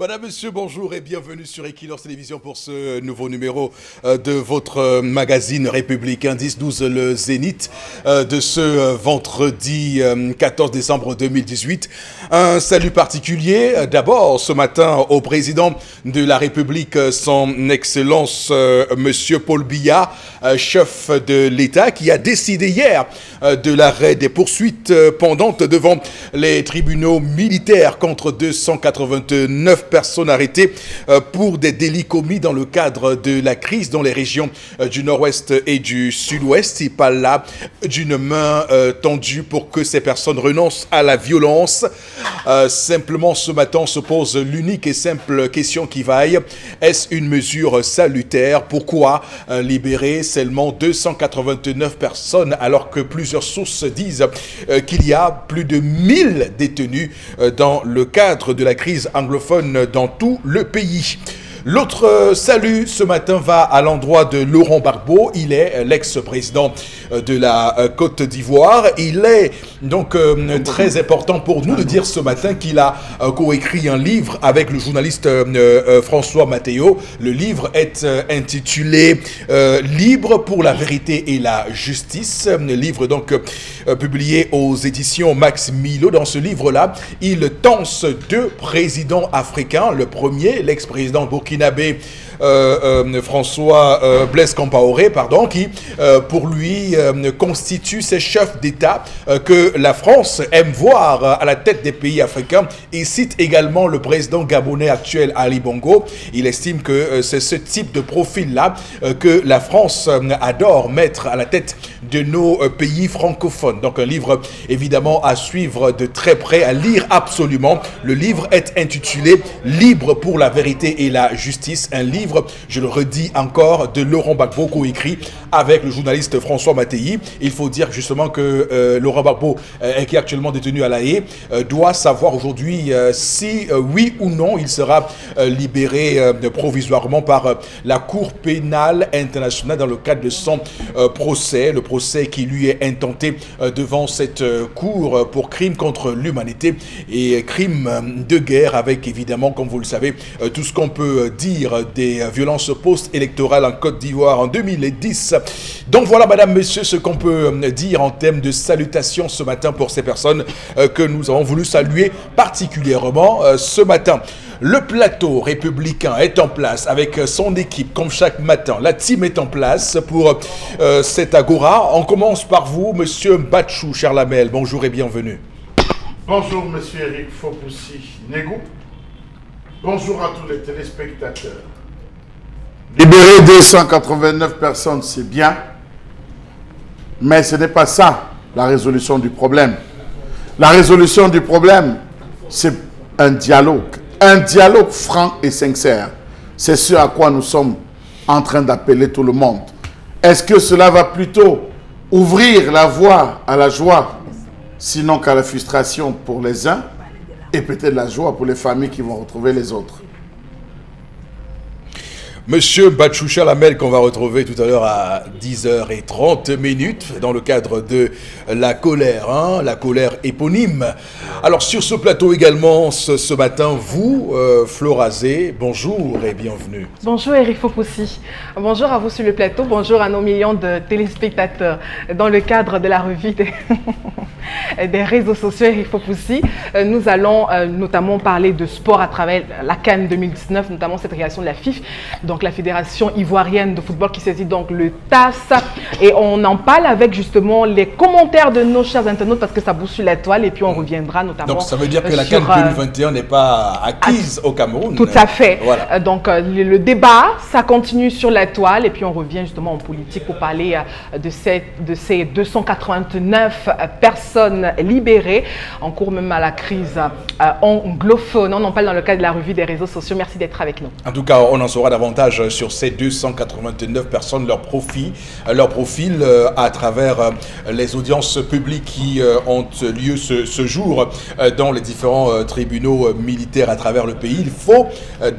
Madame, Monsieur, bonjour et bienvenue sur Equinox Télévision pour ce nouveau numéro de votre magazine républicain 10-12 le Zénith de ce vendredi 14 décembre 2018. Un salut particulier d'abord ce matin au président de la République, son Excellence Monsieur Paul Biya, chef de l'État, qui a décidé hier de l'arrêt des poursuites pendantes devant les tribunaux militaires contre 289 personnes arrêtées pour des délits commis dans le cadre de la crise dans les régions du nord-ouest et du sud-ouest. Il parle là d'une main tendue pour que ces personnes renoncent à la violence. Simplement, ce matin, on se pose l'unique et simple question qui vaille. Est-ce une mesure salutaire? Pourquoi libérer seulement 289 personnes alors que plusieurs sources disent qu'il y a plus de 1000 détenus dans le cadre de la crise anglophone dans tout le pays? L'autre salut ce matin va à l'endroit de Laurent Gbagbo. Il est l'ex-président de la Côte d'Ivoire. Il est donc très important pour nous de dire ce matin qu'il a coécrit un livre avec le journaliste François Matteo. Le livre est intitulé Libre pour la vérité et la justice. Un livre donc publié aux éditions Max Milo. Dans ce livre-là, il tense deux présidents africains. Le premier, l'ex-président burkinabé François Blaise Compaoré, qui pour lui constitue ces chefs d'État que la France aime voir à la tête des pays africains. Il cite également le président gabonais actuel Ali Bongo. Il estime que c'est ce type de profil-là que la France adore mettre à la tête de nos pays francophones. Donc un livre évidemment à suivre de très près, à lire absolument. Le livre est intitulé Libre pour la vérité et la justice. Un livre, je le redis encore, de Laurent Gbagbo, coécrit avec le journaliste François Mattei. Il faut dire justement que Laurent Gbagbo, qui est actuellement détenu à La Haye, doit savoir aujourd'hui si oui ou non il sera libéré provisoirement par la Cour pénale internationale dans le cadre de son procès. Le procès qui lui est intenté devant cette cour pour crimes contre l'humanité et crimes de guerre, avec évidemment, comme vous le savez, tout ce qu'on peut dire des violences post-électorales en Côte d'Ivoire en 2010. Donc voilà, madame, monsieur, ce qu'on peut dire en termes de salutations ce matin pour ces personnes que nous avons voulu saluer particulièrement ce matin. Le plateau républicain est en place avec son équipe comme chaque matin. La team est en place pour cette agora. On commence par vous, monsieur Batchou Charlamel. Bonjour et bienvenue. Bonjour, monsieur Eric Fopoussi-Negou. Bonjour à tous les téléspectateurs. Libérer 289 personnes, c'est bien, mais ce n'est pas ça la résolution du problème. La résolution du problème, c'est un dialogue franc et sincère. C'est ce à quoi nous sommes en train d'appeler tout le monde. Est-ce que cela va plutôt ouvrir la voie à la joie, sinon qu'à la frustration pour les uns, et peut-être la joie pour les familles qui vont retrouver les autres? Monsieur Batchou Charlamel, qu'on va retrouver tout à l'heure à 10h30 dans le cadre de la colère, la colère éponyme. Alors sur ce plateau également ce matin, vous, Florazé, bonjour et bienvenue. Bonjour Eric Fopoussi, bonjour à vous sur le plateau, bonjour à nos millions de téléspectateurs. Dans le cadre de la revue des réseaux sociaux Eric Fopoussi, nous allons notamment parler de sport à travers la CAN 2019, notamment cette création de la FIF. Donc la Fédération ivoirienne de football qui saisit donc le TAS, et on en parle avec justement les commentaires de nos chers internautes parce que ça bouscule la toile, et puis on reviendra notamment. Donc ça veut dire que la CAN 2021 n'est pas acquise au Cameroun. Tout à fait. Voilà. Donc le débat, ça continue sur la toile, et puis on revient justement en politique pour parler de ces 289 personnes libérées en cours même à la crise anglophone. On en parle dans le cadre de la revue des réseaux sociaux. Merci d'être avec nous. En tout cas, on en saura davantage davantage sur ces 289 personnes, leur profil à travers les audiences publiques qui ont lieu ce jour dans les différents tribunaux militaires à travers le pays. Il faut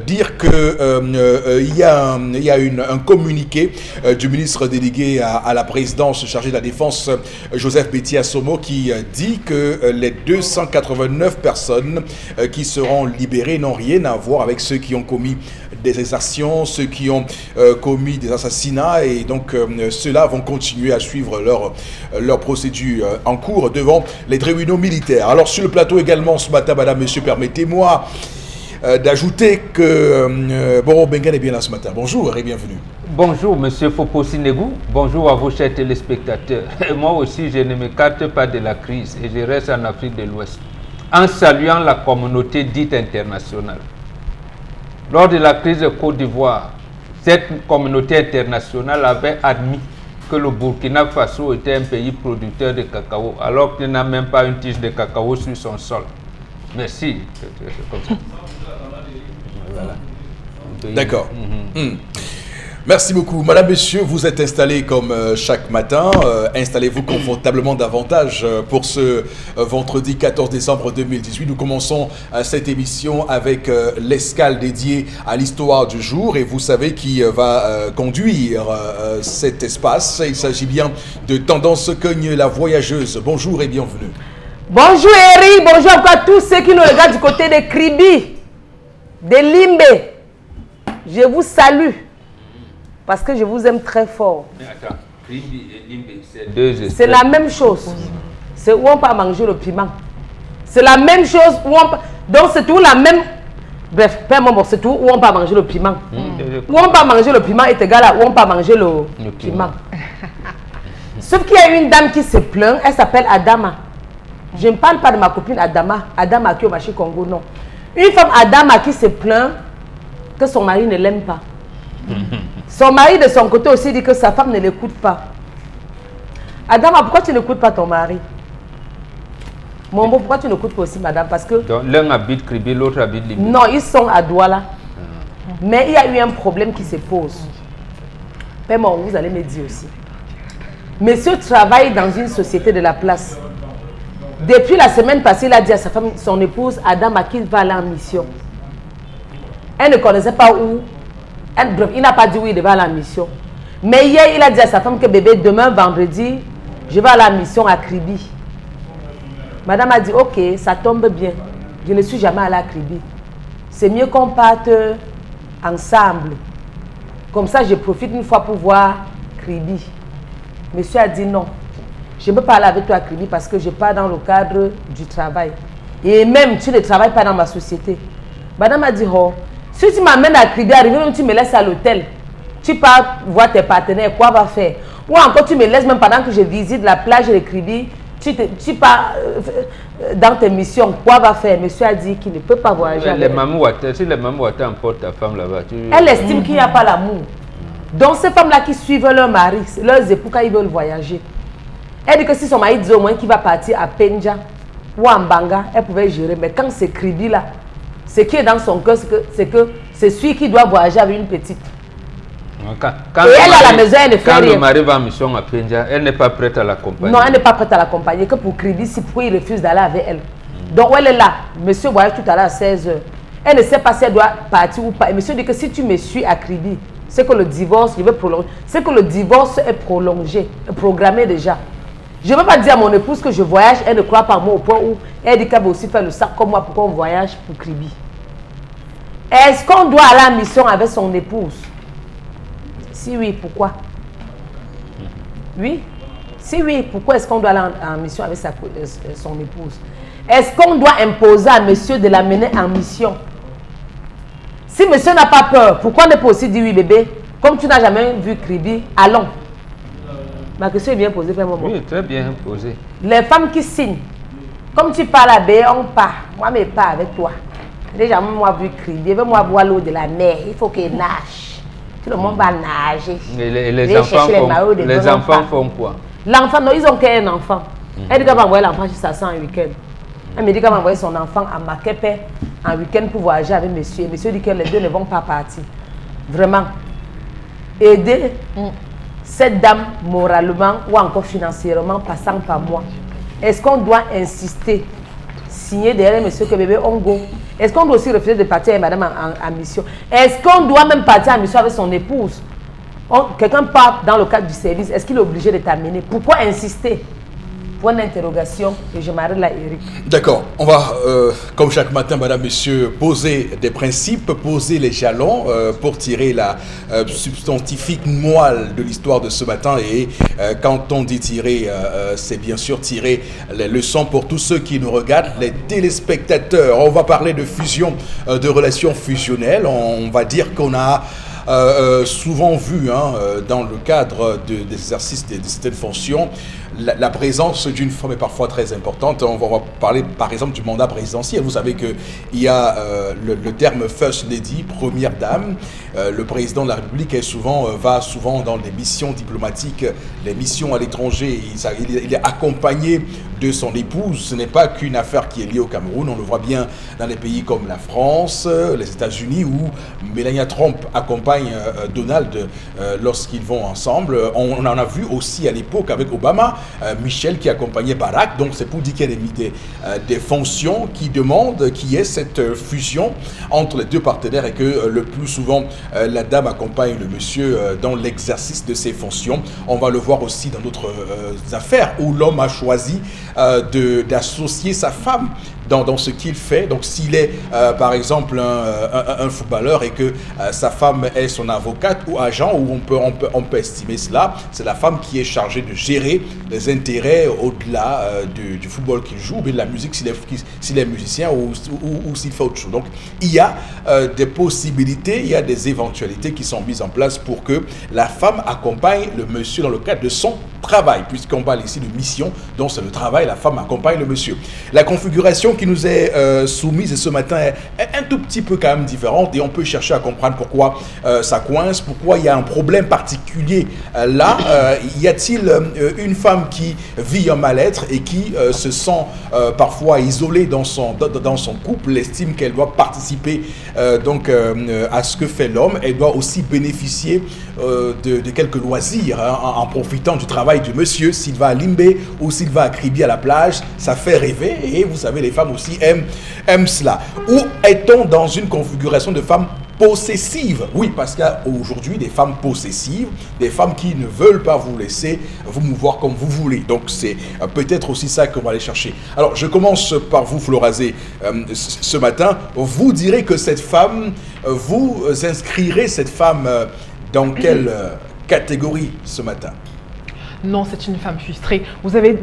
dire que il y a un communiqué du ministre délégué à la présidence chargé de la défense, Joseph Betty-Assomo, qui dit que les 289 personnes qui seront libérées n'ont rien à voir avec ceux qui ont commis des exactions, ceux qui ont commis des assassinats, et donc ceux-là vont continuer à suivre leur procédure en cours devant les tribunaux militaires. Alors sur le plateau également ce matin, madame, monsieur, permettez-moi d'ajouter que Boro Bengan est bien là ce matin. Bonjour et bienvenue. Bonjour monsieur Foposi Negou, bonjour à vos chers téléspectateurs. Moi aussi je ne m'écarte pas de la crise et je reste en Afrique de l'Ouest en saluant la communauté dite internationale. Lors de la crise de Côte d'Ivoire, cette communauté internationale avait admis que le Burkina Faso était un pays producteur de cacao alors qu'il n'a même pas une tige de cacao sur son sol. Merci. Comme ça. Voilà. D'accord. Merci beaucoup. Madame, monsieur, vous êtes installés comme chaque matin. Installez-vous confortablement davantage pour ce vendredi 14 décembre 2018. Nous commençons cette émission avec l'escale dédiée à l'histoire du jour. Et vous savez qui va conduire cet espace. Il s'agit bien de Tendance Cogne, la voyageuse. Bonjour et bienvenue. Bonjour Eric, bonjour à tous ceux qui nous regardent du côté de Kribi, de Limbe. Je vous salue. Parce que je vous aime très fort. Mais attends, Kribi et Limbe, c'est deux espèces. C'est la même chose. C'est où on peut manger le piment. C'est la même chose où on peut... Donc c'est tout la même... Bref, c'est tout où on peut manger le piment. Où on peut manger le piment est égal à où on peut manger le piment. Sauf qu'il y a une dame qui se plaint, elle s'appelle Adama. Je ne parle pas de ma copine Adama. Adama qui est au marché Congo, non. Une femme Adama qui se plaint que son mari ne l'aime pas. Son mari de son côté aussi dit que sa femme ne l'écoute pas. Adama, pourquoi tu n'écoutes pas ton mari? Mon beau, pourquoi tu n'écoutes pas aussi madame? Parce que... l'un habite Kribi, l'autre habite Limbe. Non, ils sont à Douala. Mais il y a eu un problème qui se pose. Paiement, vous allez me dire aussi. Monsieur travaille dans une société de la place. Depuis la semaine passée, il a dit à sa femme, son épouse, Adama, qu'il va aller en mission. Elle ne connaissait pas où. Il n'a pas dit où il devait aller en mission. Mais hier, il a dit à sa femme que bébé, demain, vendredi, je vais aller en mission à Kribi. Madame a dit, ok, ça tombe bien. Je ne suis jamais allée à Kribi. C'est mieux qu'on parte ensemble. Comme ça, je profite une fois pour voir Kribi. Monsieur a dit non. Je ne peux pas aller avec toi à Kribi parce que je pars dans le cadre du travail. Et même, tu ne travailles pas dans ma société. Madame a dit, oh, si tu m'amènes à Kribi, arrivé même tu me laisses à l'hôtel, tu pars voir tes partenaires, quoi va faire? Ou encore tu me laisses même pendant que je visite la plage de Kribi, tu pars dans tes missions, quoi va faire? Monsieur a dit qu'il ne peut pas voyager. Si les mamouatas emportent ta femme là-bas, elle estime qu'il n'y a pas l'amour. Donc ces femmes-là qui suivent leur mari, leurs époux quand ils veulent voyager, elle dit que si son mari dit au moins qu'il va partir à Penja ou à Mbanga, elle pouvait gérer. Mais quand c'est Kribi là, ce qui est dans son cœur, c'est que c'est celui qui doit voyager avec une petite. Quand et elle à la maison, elle ne fait rien. Quand le mari va en mission à Penja, elle n'est pas prête à l'accompagner. Non, elle n'est pas prête à l'accompagner. Que pour Kribi, c'est pourquoi il refuse d'aller avec elle. Donc elle est là. Monsieur voyage tout à l'heure à 16h. Elle ne sait pas si elle doit partir ou pas. Et monsieur dit que si tu me suis à Kribi, c'est que le divorce, je vais prolonger. C'est que le divorce est prolongé, programmé déjà. Je ne veux pas dire à mon épouse que je voyage, elle ne croit pas en moi au point où elle dit qu'elle va aussi faire le sac comme moi pour qu'on voyage pour Kribi. Est-ce qu'on doit aller en mission avec son épouse? Si oui, pourquoi? Oui? Si oui, pourquoi est-ce qu'on doit aller en mission avec son épouse? Est-ce qu'on doit imposer à monsieur de l'amener en mission? Si monsieur n'a pas peur, pourquoi ne pas aussi dire oui bébé? Comme tu n'as jamais vu Kribi, allons. Ma question est bien posée, fais-moi. Oui, très bien posée. Les femmes qui signent, comme tu parles à B, on part. Moi, je pars avec toi. Déjà, moi, vu Kribi, je veux moi boire l'eau de la mer. Il faut qu'il nage. Tout le monde va nager. Et les enfants font quoi? L'enfant, non, ils ont qu'un enfant. Elle dit qu'elle va envoyer l'enfant jusqu'à ça en week-end. Elle me dit qu'elle va envoyer son enfant à Makepe en week-end pour voyager avec monsieur. Et monsieur dit que les deux ne vont pas partir. Vraiment. aider cette dame moralement ou encore financièrement passant par moi? Est-ce qu'on doit insister, signer derrière monsieur que bébé Ongo? Est-ce qu'on doit aussi refuser de partir avec madame en mission? Est-ce qu'on doit même partir en mission avec son épouse? Quelqu'un part dans le cadre du service, est-ce qu'il est obligé de t'amener? Pourquoi insister? Point d'interrogation, et je m'arrête là, Eric. D'accord, on va, comme chaque matin, madame, monsieur, poser des principes, poser les jalons pour tirer la substantifique moelle de l'histoire de ce matin. Et quand on dit tirer, c'est bien sûr tirer les leçons pour tous ceux qui nous regardent, les téléspectateurs. On va parler de fusion, de relations fusionnelles. On va dire qu'on a souvent vu dans le cadre des exercices de certaines fonctions, la présence d'une femme est parfois très importante. On va parler par exemple du mandat présidentiel. Vous savez qu'il y a le terme First Lady, première dame. Le président de la République va souvent dans les missions diplomatiques, les missions à l'étranger. Il est accompagné de son épouse. Ce n'est pas qu'une affaire qui est liée au Cameroun. On le voit bien dans des pays comme la France, les États-Unis, où Melania Trump accompagne Donald lorsqu'ils vont ensemble. On en a vu aussi à l'époque avec Obama, Michel qui accompagnait Barack. Donc c'est pour dire qu'il y a des fonctions qui demandent qu'il y ait cette fusion entre les deux partenaires et que le plus souvent la dame accompagne le monsieur dans l'exercice de ses fonctions. On va le voir aussi dans d'autres affaires où l'homme a choisi d'associer sa femme dans ce qu'il fait. Donc s'il est par exemple un footballeur et que sa femme est son avocate ou agent, où on peut estimer cela, c'est la femme qui est chargée de gérer les intérêts au-delà du football qu'il joue, ou bien de la musique s'il est musicien ou s'il fait autre chose. Donc il y a des possibilités, il y a des éventualités qui sont mises en place pour que la femme accompagne le monsieur dans le cadre de son travail, puisqu'on parle ici de mission, donc c'est le travail, la femme accompagne le monsieur. La configuration qui nous est soumise ce matin est un tout petit peu quand même différente et on peut chercher à comprendre pourquoi ça coince, pourquoi il y a un problème particulier là. Y a-t-il une femme qui vit un mal-être et qui se sent parfois isolée dans son couple, estime qu'elle doit participer à ce que fait l'homme, elle doit aussi bénéficier de quelques loisirs en profitant du travail du monsieur. S'il va à Limbé ou s'il va à Kribi à la plage, ça fait rêver et vous savez, les femmes aussi aiment cela. Ou est-on dans une configuration de femmes possessives? Oui, parce qu'il y a aujourd'hui des femmes possessives, des femmes qui ne veulent pas vous laisser vous mouvoir comme vous voulez. Donc c'est peut-être aussi ça qu'on va aller chercher. Alors je commence par vous, Florazé, ce matin. Vous direz que cette femme, vous inscrirez cette femme dans quelle catégorie ce matin? Non, c'est une femme frustrée. Vous avez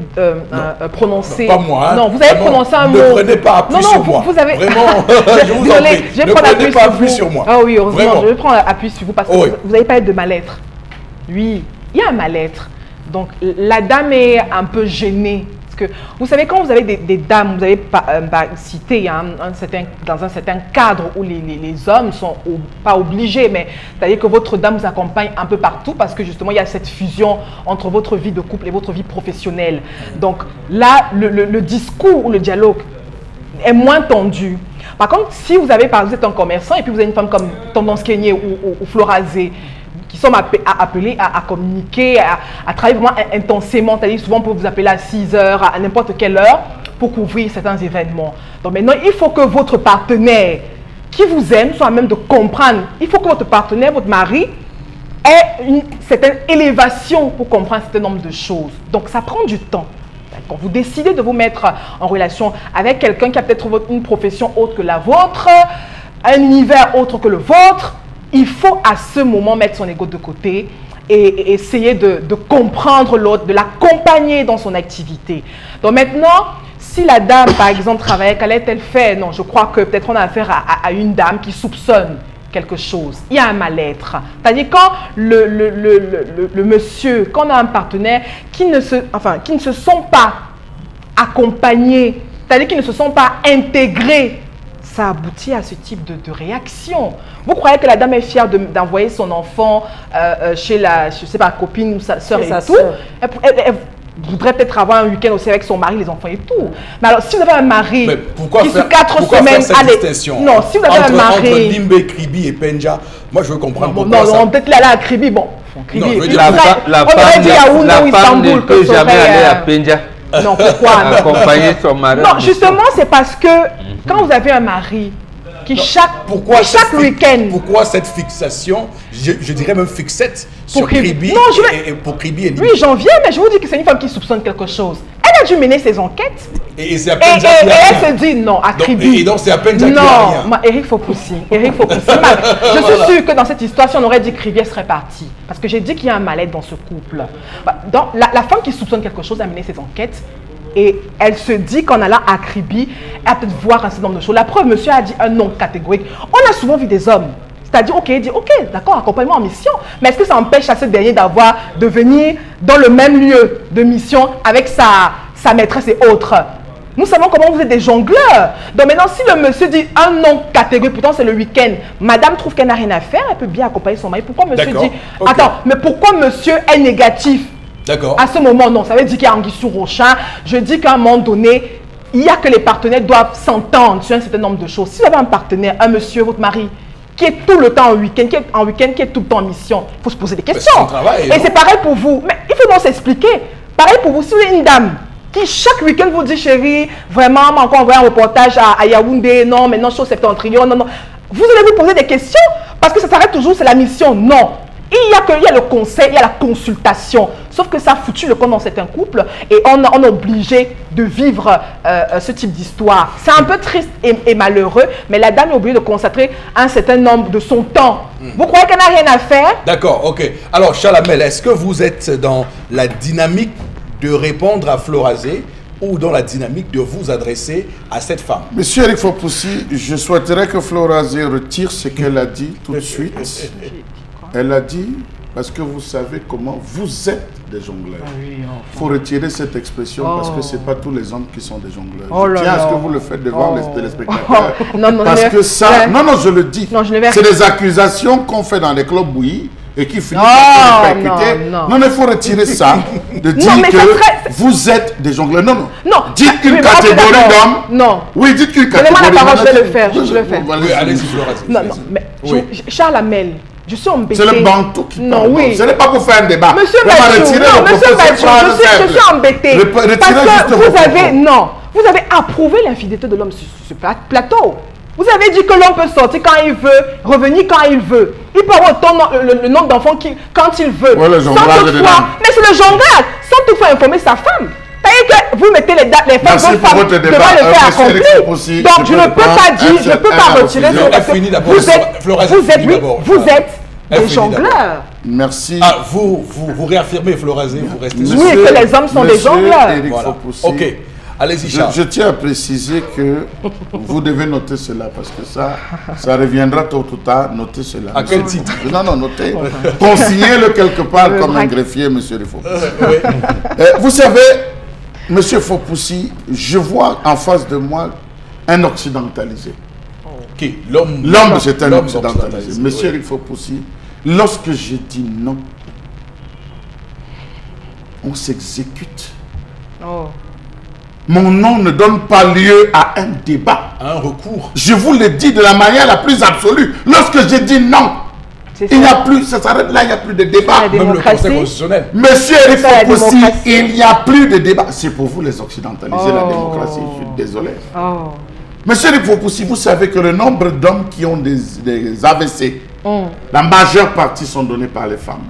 prononcé... Non, pas moi. Non, vous avez prononcé un mot... Ne prenez pas appui sur moi. Vous avez... Vraiment, je vous en prie. Ne prenez pas appui sur moi. Ah oui, heureusement, vraiment. Je vais prendre appui sur vous parce que vous avez parlé de mal-être. Oui, il y a un mal-être. Donc, la dame est un peu gênée. Parce que, vous savez, quand vous avez des dames, vous avez cité dans un certain cadre où les hommes ne sont pas obligés, mais c'est-à-dire que votre dame vous accompagne un peu partout parce que justement, il y a cette fusion entre votre vie de couple et votre vie professionnelle. Donc là, le discours ou le dialogue est moins tendu. Par contre, si vous avez, par exemple, vous êtes un commerçant et puis vous avez une femme comme Tendance Kenyé ou Florazé, qui sont appelés à communiquer, à travailler vraiment intensément, c'est-à-dire souvent pour vous appeler à 6 heures, à n'importe quelle heure, pour couvrir certains événements. Donc maintenant, il faut que votre partenaire qui vous aime soit à même de comprendre. Il faut que votre partenaire, votre mari, ait une certaine élévation pour comprendre un certain nombre de choses. Donc ça prend du temps. Quand vous décidez de vous mettre en relation avec quelqu'un qui a peut-être une profession autre que la vôtre, un univers autre que le vôtre, il faut à ce moment mettre son ego de côté et essayer de comprendre l'autre, de l'accompagner dans son activité. Donc maintenant, si la dame, par exemple, travaille, qu'elle fait, non, je crois que peut-être on a affaire à une dame qui soupçonne quelque chose. Il y a un mal-être. C'est-à-dire quand le monsieur, quand on a un partenaire qui ne se sont pas accompagnés, c'est-à-dire qu'ils ne se sont pas intégrés, ça aboutit à ce type de réaction. Vous croyez que la dame est fière d'envoyer son enfant chez je sais pas, copine ou sa soeur et tout. voudrait peut-être avoir un week-end aussi avec son mari, les enfants et tout. Mais alors, si vous avez un mari pourquoi qui faire, sur 4 pourquoi semaines... faire cette distinction non, si vous avez un mari... Entre Limbe, Kribi et Penja, moi je veux comprendre pourquoi non, ça... non, peut-être l'aller à Kribi, bon. Non, je veux dire, la femme ne peut jamais aller à Penja. Non, pourquoi? Accompagner son mari. Non, justement, c'est parce que quand vous avez un mari qui chaque week-end... Pourquoi cette fixation, je dirais même fixette, sur Kribi et pour Kribi et Limbe? Oui, j'en viens, mais je vous dis que c'est une femme qui soupçonne quelque chose. Elle a dû mener ses enquêtes. Et c'est à Penja qui a et elle rien. se dit non, à Kribi. Et donc c'est à Penja qui a rien. Non, Eric Fopoussi. Je suis sûre que dans cette histoire, si on aurait dit Kribi, elle serait partie. Parce que j'ai dit qu'il y a un mal-être dans ce couple. Donc, la femme qui soupçonne quelque chose a mené ses enquêtes. Et elle se dit qu'en allant à Kribi, elle va peut-être voir un certain nombre de choses. La preuve, monsieur a dit un non catégorique. On a souvent vu des hommes. C'est-à-dire, ok, il dit, ok, d'accord, accompagne-moi en mission. Mais est-ce que ça empêche à ce dernier de venir dans le même lieu de mission avec sa maîtresse et autres? Nous savons comment vous êtes des jongleurs. Donc maintenant, si le monsieur dit un non catégorique, pourtant c'est le week-end, madame trouve qu'elle n'a rien à faire, elle peut bien accompagner son mari. Pourquoi monsieur dit, attends, mais pourquoi monsieur est négatif? D'accord. À ce moment, non, ça veut dire qu'il y a anguille sous rochain. Je dis qu'à un moment donné, il y a que les partenaires doivent s'entendre sur un certain nombre de choses. Si vous avez un partenaire, un monsieur, votre mari, qui est tout le temps en week-end, qui est tout le temps en mission, il faut se poser des questions. Et c'est pareil pour vous. Mais il faut donc s'expliquer. Pareil pour vous, si vous êtes une dame qui chaque week-end vous dit, chérie, vraiment, on m'a encore envoyé un reportage à Yaoundé, non, maintenant, chose septentrion, non, non. Vous allez vous poser des questions parce que ça s'arrête toujours, c'est la mission. Non. Il y a le conseil, il y a la consultation. Sauf que ça a foutu le camp dans certains couples et on est obligé de vivre ce type d'histoire. C'est un peu triste et malheureux, mais la dame est obligée de consacrer un certain nombre de son temps. Vous croyez qu'elle n'a rien à faire? D'accord, ok. Alors, Chalamel, est-ce que vous êtes dans la dynamique de répondre à Florazé ou dans la dynamique de vous adresser à cette femme? Monsieur Eric Fopoussi, je souhaiterais que Florazé retire ce qu'elle a dit tout de suite. Elle a dit, parce que vous savez comment vous êtes des jongleurs. Il faut retirer cette expression parce que ce n'est pas tous les hommes qui sont des jongleurs. Je tiens à ce que vous le faites devant les téléspectateurs. Parce que ça, non, je le dis. C'est des accusations qu'on fait dans les clubs bouillis et qui finissent par répercuter. Non, il faut retirer ça, de dire que vous êtes des jongleurs. Non. Dites qu'une catégorie d'hommes. Non. Oui, dites qu'une catégorie d'hommes. Donnez-moi la parole, je vais le faire. Je le fais. Oui, allez-y, Florazé. Non, mais Charles Amel. Je suis embêtée. C'est le bantou qui parle. Oui. Ce n'est pas pour faire un débat. Monsieur Mathieu, je suis embêtée. Parce que vous avez approuvé l'infidélité de l'homme sur ce plateau. Vous avez dit que l'homme peut sortir quand il veut, revenir quand il veut. Il peut avoir autant le nombre d'enfants quand il veut. Ouais, le jonglage mais c'est le jonglage, sans toutefois informer sa femme. C'est-à-dire que vous mettez les femmes devant le faire accompli. Donc je ne peux pas dire, je ne peux pas retirer vous êtes des jongleurs. Merci. Ah, vous réaffirmez, Florazé, vous restez sur oui, que les hommes sont des jongleurs. Voilà. Ok, allez-y, Charles. Je tiens à préciser que vous devez noter cela parce que ça reviendra tôt ou tard. Notez cela. À quel titre? Non, notez. Consignez-le quelque part comme un greffier, monsieur le Fopoussi. Vous savez, monsieur Fopoussi, je vois en face de moi un occidentalisé. Qui? L'homme, c'est un occidentalisé. Monsieur Eric Fopoussi, lorsque je dis non, on s'exécute. Mon nom ne donne pas lieu à un débat. À un recours. Je vous le dis de la manière la plus absolue. Lorsque je dis non, il n'y a plus, ça s'arrête là, il n'y a plus de débat. Même le Conseil constitutionnel. Monsieur Eric Fopoussi, il n'y a plus de débat. C'est pour vous les occidentalisés, la démocratie, je suis désolé. Monsieur Eric Fopoussi, vous savez que le nombre d'hommes qui ont des AVC, la majeure partie sont donnés par les femmes.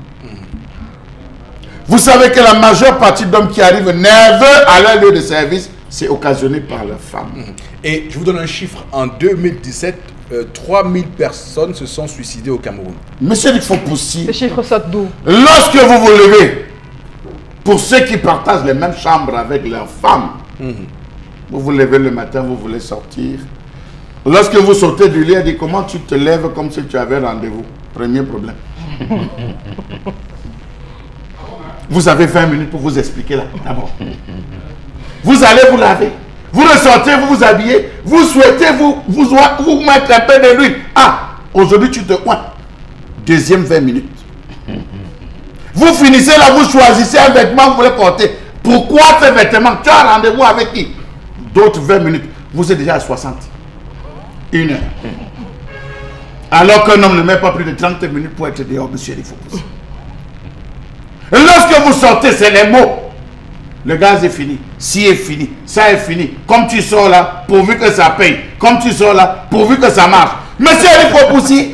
Vous savez que la majeure partie d'hommes qui arrivent nerveux à leur lieu de service, c'est occasionné par leurs femmes. Et je vous donne un chiffre. En 2017, 3000 personnes se sont suicidées au Cameroun. Monsieur Eric Fopoussi, ce chiffre saute d'où? Lorsque vous vous levez, pour ceux qui partagent les mêmes chambres avec leurs femmes, vous vous levez le matin, vous voulez sortir. Lorsque vous sortez du lit, elle dit comment tu te lèves comme si tu avais rendez-vous. Premier problème. Vous avez 20 minutes pour vous expliquer là, d'abord. Vous allez vous laver. Vous ressortez, vous vous habillez. Vous souhaitez vous mettre un peu de l'huile. Ah, aujourd'hui tu te coins. Deuxième 20 minutes. Vous finissez là, vous choisissez un vêtement que vous voulez porter. Pourquoi ces vêtements? Tu as rendez-vous avec qui? D'autres 20 minutes. Vous êtes déjà à 60. 1 heure. Alors qu'un homme ne met pas plus de 30 minutes pour être dehors, monsieur, il faut pousser. Lorsque vous sortez, c'est les mots. Le gaz est fini, ci est fini, ça est fini. Comme tu sors là, pourvu que ça paye. Comme tu sors là, pourvu que ça marche. Monsieur, il faut pousser.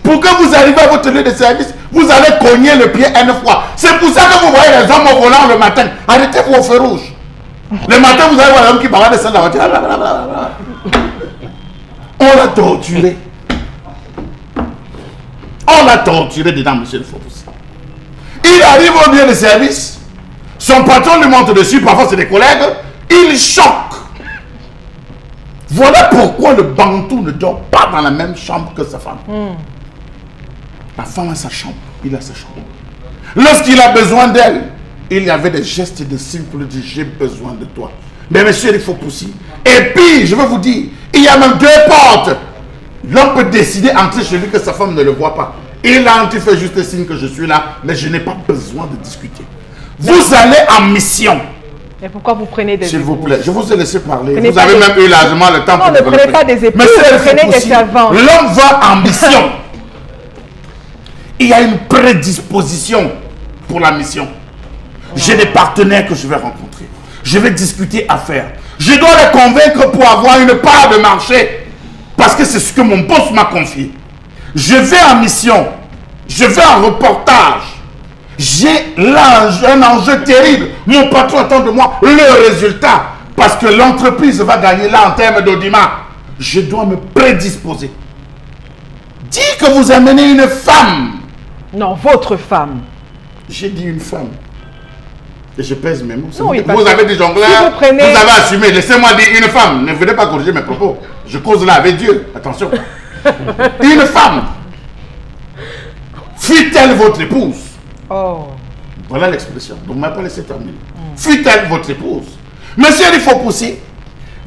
Pour que vous arriviez à votre lieu de service, vous allez cogner le pied une fois. C'est pour ça que vous voyez les hommes au volant le matin. Arrêtez-vous au feu rouge. Le matin, vous allez voir l'homme qui parle de ça dans la voiture. On l'a torturé. On l'a torturé dedans, monsieur le Fopoussi. Il arrive au lieu de service. Son patron lui monte dessus. Parfois, c'est des collègues. Il choque. Voilà pourquoi le Bantou ne dort pas dans la même chambre que sa femme. La femme a sa chambre. Il a sa chambre. Lorsqu'il a besoin d'elle, il y avait des gestes de simple de j'ai besoin de toi. Mais monsieur, il faut pousser. Et puis, je veux vous dire, il y a même 2 portes. L'homme peut décider d'entrer chez lui que sa femme ne le voit pas. Il entre, il fait juste signe que je suis là, mais je n'ai pas besoin de discuter. Vous allez en mission. Et pourquoi vous prenez des épouses? S'il vous plaît, je vous ai laissé parler. Vous avez même eu largement le temps pour ne prenez pas des épouses, prenez des servantes. L'homme va en mission. Il y a une prédisposition pour la mission. J'ai des partenaires que je vais rencontrer. Je vais discuter affaires. Je dois les convaincre pour avoir une part de marché. Parce que c'est ce que mon boss m'a confié. Je vais en mission. Je vais en reportage. J'ai là un enjeu terrible. Mon patron attend de moi le résultat. Parce que l'entreprise va gagner là en termes d'audimat. Je dois me prédisposer. Dites que vous amenez une femme. Non, votre femme. J'ai dit une femme. Et je pèse mes mots. Non, vous avez des jongleurs, si vous prenez... vous avez assumé. Laissez-moi dire une femme. Ne venez pas corriger mes propos. Je cause là avec Dieu. Attention. Une femme. Fut-elle votre épouse? Oh. Voilà l'expression. Donc, ne m'avez pas laissé terminer. Fut-elle votre épouse? Monsieur, il faut pousser.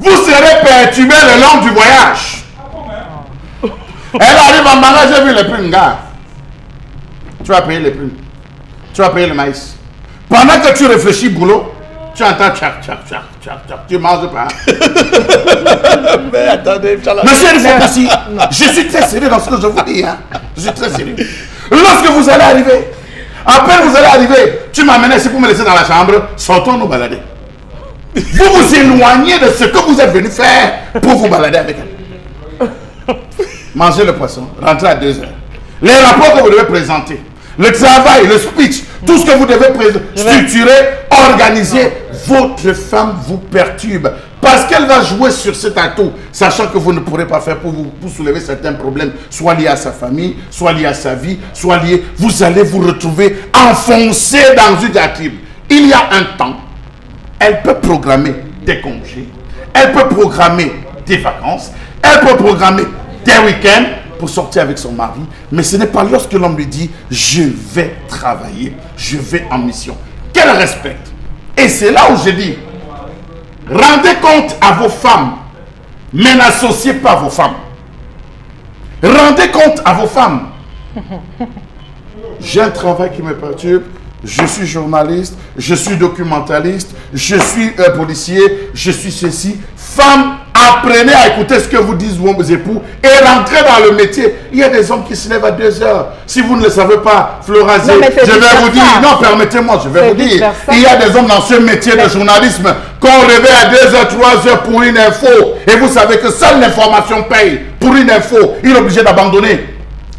Vous serez perturbé le long du voyage. Elle arrive en magasin, j'ai vu les primes, gars. Tu vas payer les primes. Tu vas payer le maïs. Pendant que tu réfléchis, boulot, tu entends tchac, tchac, tchac, tchac, tchac. Tu manges pas. Mais attendez, monsieur, il faut pousser. Je suis très sérieux dans ce que je vous dis. Hein. Je suis très sérieux. Lorsque vous allez arriver, après vous allez arriver, tu m'amènes ici pour me laisser dans la chambre, sortons nous balader. Vous vous éloignez de ce que vous êtes venu faire pour vous balader avec elle. Mangez le poisson, rentrez à 2 heures. Les rapports que vous devez présenter, le travail, le speech, tout ce que vous devez structurer, organiser, votre femme vous perturbe. Parce qu'elle va jouer sur cet atout, sachant que vous ne pourrez pas faire pour soulever certains problèmes, soit liés à sa famille, soit liés à sa vie, soit liés, vous allez vous retrouver enfoncé dans une diatribe. Il y a un temps, elle peut programmer des congés, elle peut programmer des vacances, elle peut programmer des week-ends pour sortir avec son mari, mais ce n'est pas lorsque l'homme lui dit « je vais travailler, je vais en mission » qu'elle respecte. Et c'est là où je dis, rendez compte à vos femmes, mais n'associez pas vos femmes. Rendez compte à vos femmes. J'ai un travail qui me perturbe. Je suis journaliste, je suis documentaliste, je suis policier, je suis ceci. Femmes, apprenez à écouter ce que vous disent vos époux et rentrez dans le métier. Il y a des hommes qui se lèvent à 2 heures. Si vous ne le savez pas, Florazé, je vais vous dire, non, permettez-moi, je vais vous dire. Il y a des hommes dans ce métier de journalisme qu'on réveille à 2 heures, 3 heures pour une info. Et vous savez que seule l'information paye. Pour une info, il est obligé d'abandonner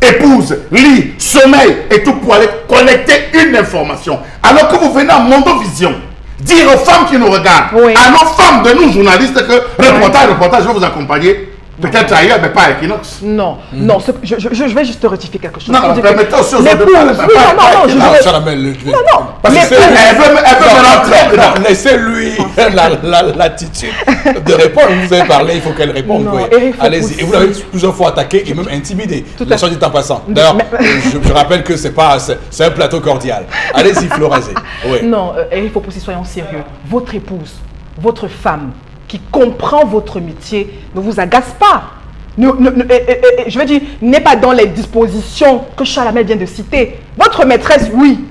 épouse, lit, sommeil et tout pour aller collecter une information. Alors que vous venez à Mondovision dire aux femmes qui nous regardent, à nos femmes de nous journalistes que reportage, je vais vous accompagner. Peut-être ailleurs, mais pas à Equinox. Non, non, je vais juste rectifier quelque chose. Non, permettez aussi aux autres de parler. Non, parce qu'elle veut me rentrer dedans. Laissez-lui l'attitude de répondre. Vous avez parlé, il faut qu'elle réponde. Allez-y. Et vous l'avez plusieurs fois attaqué et même intimidé. Le soit dit en passant. D'ailleurs, je rappelle que c'est un plateau cordial. Allez-y, Florazé. Non, il faut aussi soyons sérieux. Votre épouse, votre femme, qui comprend votre métier, ne vous agace pas. Je veux dire, n'est pas dans les dispositions que Chalamel vient de citer. Votre maîtresse, oui.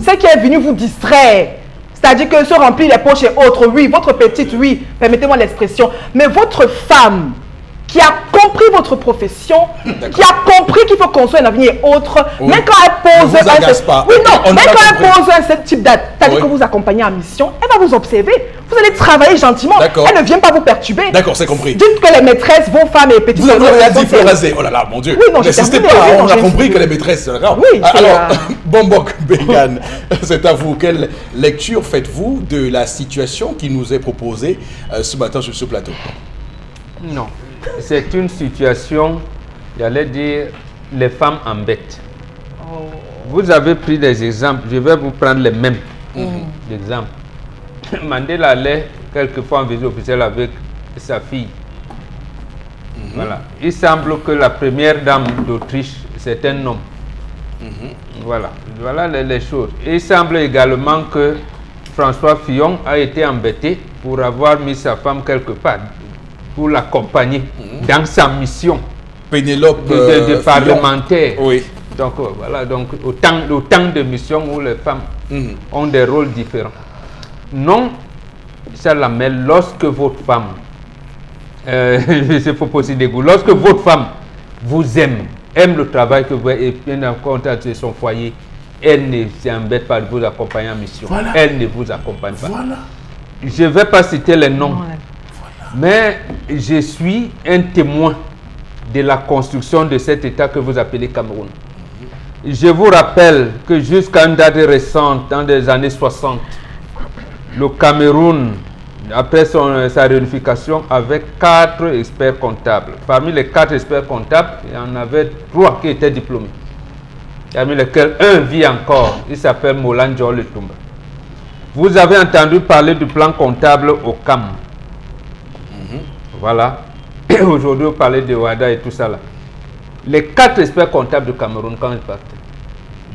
C'est qui est venu vous distraire. C'est-à-dire que se remplir les poches et autres, oui. Votre petite, oui. Permettez-moi l'expression. Mais votre femme, qui a compris votre profession, qui a compris qu'il faut construire un avenir autre, oui. même quand elle pose un type date, c'est-à-dire que vous accompagnez en mission, elle va vous observer. Vous allez travailler gentiment. Elle ne vient pas vous perturber. D'accord, c'est compris. Dites que les maîtresses, vos femmes et petites... Vous avez dit qu'il faut raser. Oh là là, mon Dieu. Oui, non, n'insistez pas, on a compris que les maîtresses... Oui, alors, Bombok Bengan, c'est à vous. Quelle lecture faites-vous de la situation qui nous est proposée ce matin sur ce plateau? Non. C'est une situation, j'allais dire, les femmes embêtent. Vous avez pris des exemples, je vais vous prendre les mêmes exemples. Mandela allait quelquefois en visite officielle avec sa fille. Voilà. Il semble que la première dame d'Autriche, c'est un homme. Voilà. Voilà les choses. Il semble également que François Fillon a été embêté pour avoir mis sa femme quelque part, pour l'accompagner dans sa mission. Pénélope de parlementaire. Oui. Donc voilà, donc autant de missions où les femmes ont des rôles différents. Non, ça la mêle lorsque votre femme, c'est faut aussi des goûts, lorsque votre femme vous aime le travail que vous avez et bien en compte de son foyer, elle ne s'embête pas de vous accompagner en mission. Voilà. Elle ne vous accompagne pas. Voilà. Je ne vais pas citer les noms. Voilà. Mais je suis un témoin de la construction de cet État que vous appelez Cameroun. Je vous rappelle que jusqu'à une date récente, dans les années 60, le Cameroun, après sa réunification, avait 4 experts comptables. Parmi les 4 experts comptables, il y en avait 3 qui étaient diplômés. Parmi lesquels un vit encore. Il s'appelle Molan Dior Letumba. Vous avez entendu parler du plan comptable au CAM. Voilà. Aujourd'hui, vous parlez de WADA et tout ça là. Les 4 experts comptables du Cameroun, quand ils partent,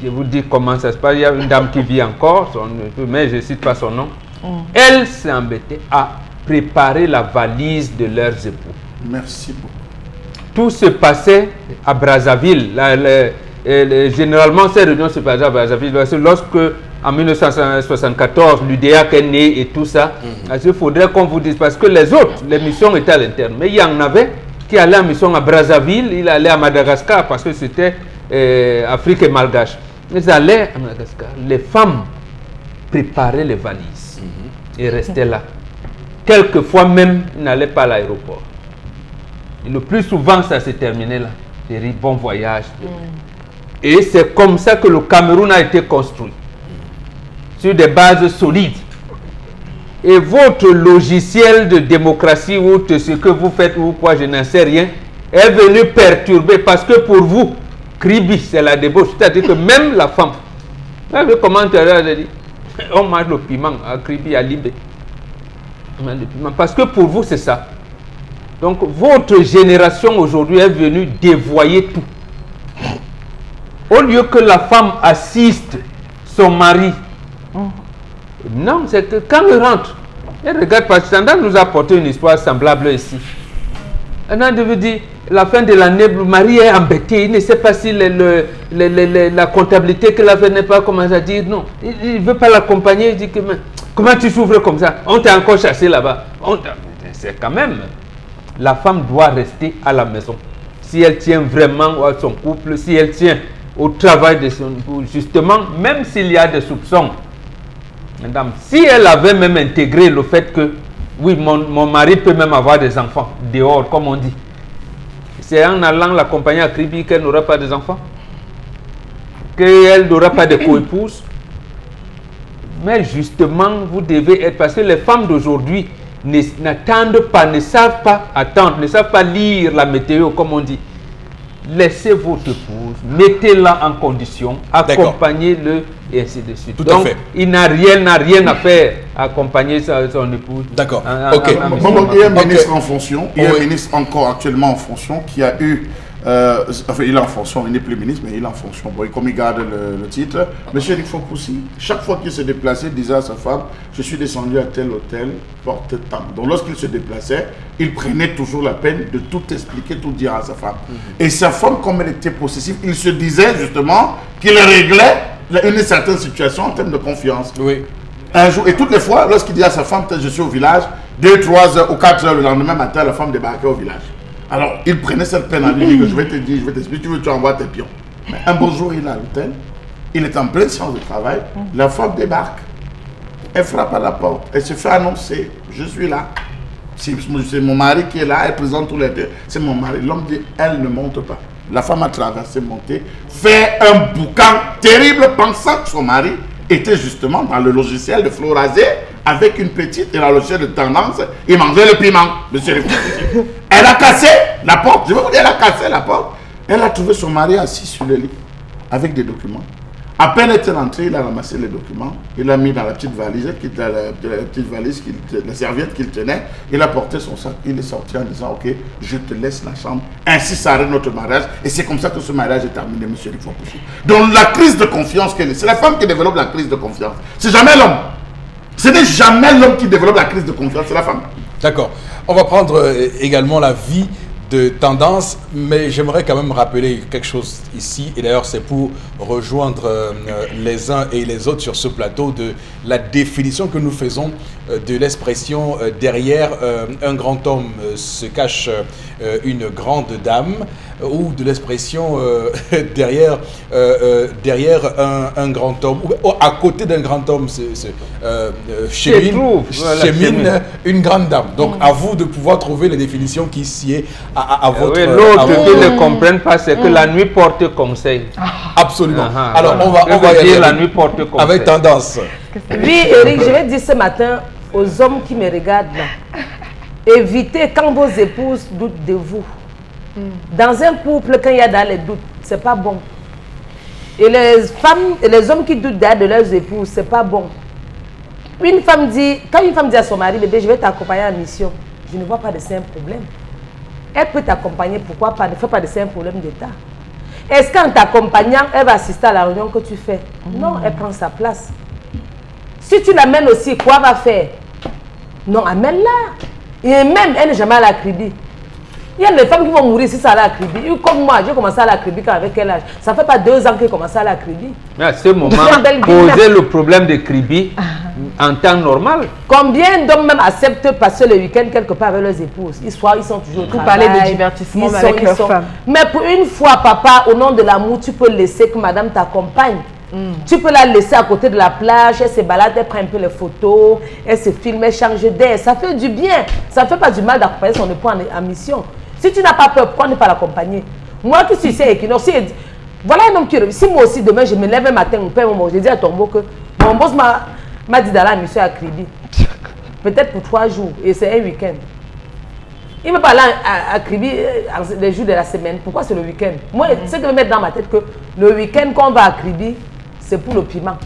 je vous dis comment ça se passe. Il y a une dame qui vit encore, mais je ne cite pas son nom. Elle s'est embêtée à préparer la valise de leurs époux. Merci beaucoup. Tout se passait à Brazzaville. Généralement, ces réunions se passaient à Brazzaville. Lorsque, en 1974, l'UDEAC est né et tout ça, il faudrait qu'on vous dise, parce que les autres, les missions étaient à l'interne. Mais il y en avait qui allaient en mission à Brazzaville, il allait à Madagascar, parce que c'était Afrique et Malgache. Ils allaient à Madagascar. Les femmes préparaient les valises et restaient là. Quelquefois même, ils n'allaient pas à l'aéroport. Le plus souvent, ça s'est terminé là. J'ai dit bon voyage. Et c'est comme ça que le Cameroun a été construit. Sur des bases solides. Et votre logiciel de démocratie ou de ce que vous faites ou quoi, je n'en sais rien, est venu perturber parce que pour vous, Kribi, c'est la débauche. C'est-à-dire que même la femme, le commentaire a dit, on mange le piment à Kribi, à Libé. Parce que pour vous, c'est ça. Donc, votre génération aujourd'hui est venue dévoyer tout. Au lieu que la femme assiste son mari, non, c'est que quand elle rentre, elle regarde, parce que Sandra nous a apporté une histoire semblable ici. On a dit, la fin de l'année, le mari est embêté, il ne sait pas si la comptabilité qu'il a fait n'est pas commencé à dire non. Il ne veut pas l'accompagner, il dit que mais, comment tu souffres comme ça? On t'a encore chassé là-bas. C'est quand même, la femme doit rester à la maison. Si elle tient vraiment à son couple, si elle tient au travail de son époux, justement, même s'il y a des soupçons, madame, si elle avait même intégré le fait que, oui, mon mari peut même avoir des enfants, dehors, comme on dit, c'est en allant l'accompagner à Kribi qu'elle n'aura pas des enfants, qu'elle n'aura pas de coépouse. Mais justement, vous devez être, parce que les femmes d'aujourd'hui n'attendent pas, ne savent pas attendre, ne savent pas lire la météo, comme on dit. Laissez votre épouse, mettez-la en condition, accompagnez-le et ainsi de suite. Tout à fait. Il n'a rien à faire à accompagner son épouse. D'accord. Ok. Il y a un ministre en fonction, il y a un ministre encore actuellement en fonction qui a eu, enfin il est en fonction, il n'est plus ministre, mais il est en fonction. Bon, comme il garde le titre, Monsieur Eric Fopoussi, chaque fois qu'il se déplaçait, disait à sa femme, je suis descendu à tel hôtel, porte tant. Donc lorsqu'il se déplaçait, il prenait toujours la peine de tout expliquer, tout dire à sa femme. Et sa femme, comme elle était possessive, il se disait justement qu'il réglait une certaine situation en termes de confiance. Oui. Un jour, et toutes les fois, lorsqu'il dit à sa femme, je suis au village, 2, 3 heures ou 4 heures le lendemain matin, la femme débarquait au village. Alors, il prenait cette peine à lui dire que je vais te dire, je vais t'expliquer, tu envoies tes pions. Mais un beau jour, il est à l'hôtel, il est en pleine séance de travail, la femme débarque, elle frappe à la porte, elle se fait annoncer, je suis là. C'est mon mari qui est là, elle présente tous les deux. C'est mon mari. L'homme dit, elle ne monte pas. La femme a traversé, monté, fait un boucan terrible, pensant que son mari était justement dans le logiciel de Florazé avec une petite et la logiciel de tendance. Il mangeait le piment, monsieur. Elle a cassé la porte. Je vais vous dire, elle a cassé la porte. Elle a trouvé son mari assis sur le lit avec des documents. À peine est-elle entrée, il a ramassé les documents, il l'a mis dans la petite valise, la serviette qu'il tenait, il a porté son sac, il est sorti en disant, ok, je te laisse la chambre, ainsi s'arrête notre mariage, et c'est comme ça que ce mariage est terminé, monsieur Eric Fopoussi. Donc la crise de confiance, c'est la femme qui développe la crise de confiance, c'est jamais l'homme. Ce n'est jamais l'homme qui développe la crise de confiance, c'est la femme. D'accord. On va prendre également la vie de tendance, mais j'aimerais quand même rappeler quelque chose ici, et d'ailleurs c'est pour rejoindre les uns et les autres sur ce plateau de la définition que nous faisons de l'expression derrière un grand homme se cache une grande dame, ou de l'expression derrière un grand homme, ou à côté d'un grand homme chemine une grande dame. Donc à vous de pouvoir trouver les définitions qui sied à votre... Oui, l'autre qui ne comprenne pas, c'est que la nuit porte conseil. Absolument. Alors on va dire la nuit porte conseil. Avec tendance. Oui, Eric, je vais dire ce matin aux hommes qui me regardent là, évitez quand vos épouses doutent de vous. Dans un couple, quand il y a dans les doutes, c'est pas bon. Et les femmes et les hommes qui doutent de leurs épouses, c'est pas bon. Quand une femme dit à son mari, bébé, je vais t'accompagner à la mission, je ne vois pas de c'est un problème. Elle peut t'accompagner, pourquoi pas, ne fais pas de c'est un problème d'État. Est-ce qu'en t'accompagnant, elle va assister à la réunion que tu fais? Non, elle prend sa place. Si tu l'amènes aussi, quoi va faire? Non, amène-la. Et même, elle n'est jamais à la cribie. Il y a des femmes qui vont mourir si ça à la cribie. Comme moi, j'ai commencé à la cribie avec quel âge? Ça fait pas 2 ans que j'ai commencé à la cribie. Mais à ce moment, poser le problème de cribie en temps normal. Combien d'hommes même acceptent passer le week-end quelque part avec leurs épouses? Ils sont toujours au travail. Parler de divertissement avec leurs femmes. Mais pour une fois, papa, au nom de l'amour, tu peux laisser que madame t'accompagne. Tu peux la laisser à côté de la plage, elle se balade, elle prend un peu les photos, elle se filme, elle change d'air. Ça fait du bien. Ça ne fait pas du mal d'accompagner son époux en mission. Si tu n'as pas peur, pourquoi ne pas l'accompagner? Moi qui suis ici, voilà un homme qui revient. Si moi aussi, demain, je me lève un matin, mon père, je dis à Tombo que mon boss m'a dit d'aller à la mission à Kribi. Peut-être pour 3 jours, et c'est un week-end. Il me parle à Kribi les jours de la semaine. Pourquoi c'est le week-end? Moi, c'est que me mettre dans ma tête que le week-end, quand on va à Kribi, c'est pour le piment.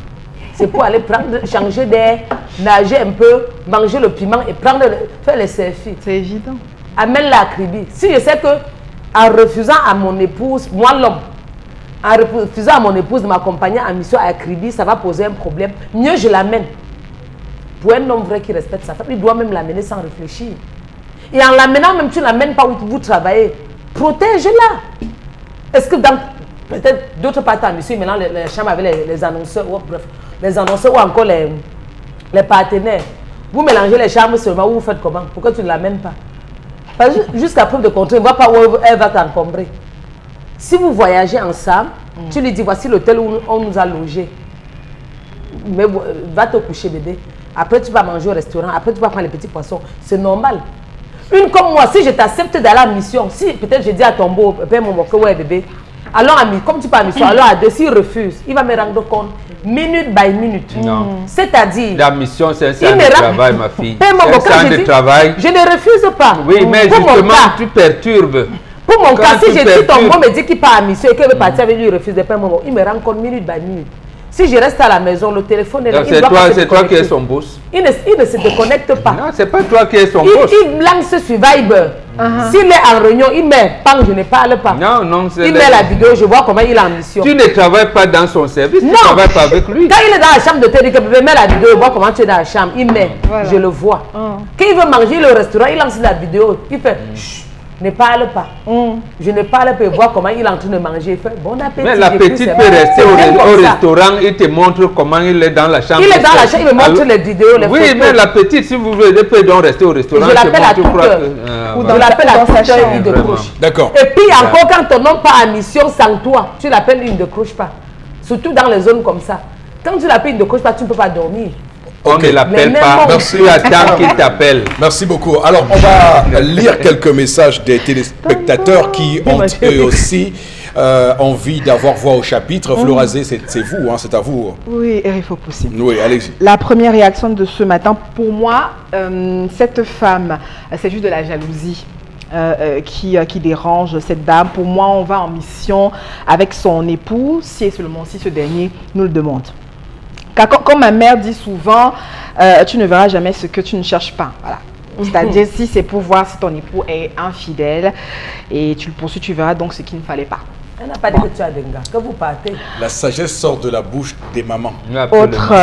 C'est pour aller changer d'air, nager un peu, manger le piment et faire les selfies. C'est évident. Amène-la à Kribi. Si je sais que, en refusant à mon épouse, moi l'homme, en refusant à mon épouse de m'accompagner en mission à Kribi, ça va poser un problème. Mieux je l'amène. Pour un homme vrai qui respecte sa femme, il doit même l'amener sans réfléchir. Et en l'amenant, même tu ne l'amènes pas où vous travaillez. Protège-la. Est-ce que dans peut-être d'autres parties en mission, ils mélangent les chambres avec les annonceurs, ou bref, les annonceurs ou encore les partenaires. Vous mélangez les chambres seulement, vous faites comment? Pourquoi tu ne l'amènes pas? Jusqu'à preuve de contraire, ne va pas où elle va t'encombrer. Si vous voyagez ensemble, tu lui dis voici l'hôtel où on nous a logés. Mais va te coucher bébé. Après tu vas manger au restaurant, après tu vas prendre les petits poissons. C'est normal. Une comme moi, si je t'accepte d'aller à la mission, si peut-être je dis à ton beau père mon que ouais bébé, alors comme tu pars à la mission, alors à 2, s'il refuse, il va me rendre compte minute by minute. C'est-à-dire la mission c'est un centre de travail ma fille. C'est un centre de travail. Je ne refuse pas. Oui, mais pour justement tu perturbes. Pour mon cas, si ton beau me dit qu'il part à la mission et qu'il veut partir avec lui, il refuse de pas un moment, il me rend compte minute by minute. Si je reste à la maison, le téléphone est là. C'est toi qui es son boss. Il ne se déconnecte pas. Non, c'est pas toi qui es son boss. Il lance sur Viber. S'il est en réunion, il met pan, je ne parle pas. Non, non, il met la vidéo, je vois comment il est en mission. Tu ne travailles pas dans son service, tu ne travailles pas avec lui. Quand il est dans la chambre de télé, il met la vidéo, je vois comment tu es dans la chambre. Il met, je le vois. Quand il veut manger le restaurant, il lance la vidéo. Il fait ne parle pas. Je ne parle pas et voir comment il est en train de manger. Il fait bon appétit. Mais la petite peut rester au restaurant, il te montre comment il est dans la chambre. Il est dans la chambre, il me montre les vidéos, les photos. Oui, mais la petite, si vous voulez, peut donc rester au restaurant. Je l'appelle à toute heure. Je l'appelle à toute heure, il décroche. D'accord. Et puis encore, quand ton nom part en mission sans toi, tu l'appelles, il ne décroche pas. Surtout dans les zones comme ça. Quand tu l'appelles, il ne décroche pas, tu ne peux pas dormir. On ne l'appelle pas, tu attends qu'il t'appelle. Merci beaucoup. Alors, on va lire quelques messages des téléspectateurs qui ont eux aussi envie d'avoir voix au chapitre. Florazé, c'est vous, hein, c'est à vous. Oui, il faut possible. Oui, allez-y. La première réaction de ce matin, pour moi, cette femme, c'est juste de la jalousie. Qui dérange cette dame. Pour moi, on va en mission avec son époux, si et seulement si ce dernier nous le demande. Car comme ma mère dit souvent, tu ne verras jamais ce que tu ne cherches pas. Voilà. C'est-à-dire, si c'est pour voir si ton époux est infidèle et tu le poursuis, tu verras donc ce qu'il ne fallait pas. Elle n'a pas dit que tu as des gars, que vous partez. La sagesse sort de la bouche des mamans. Autre.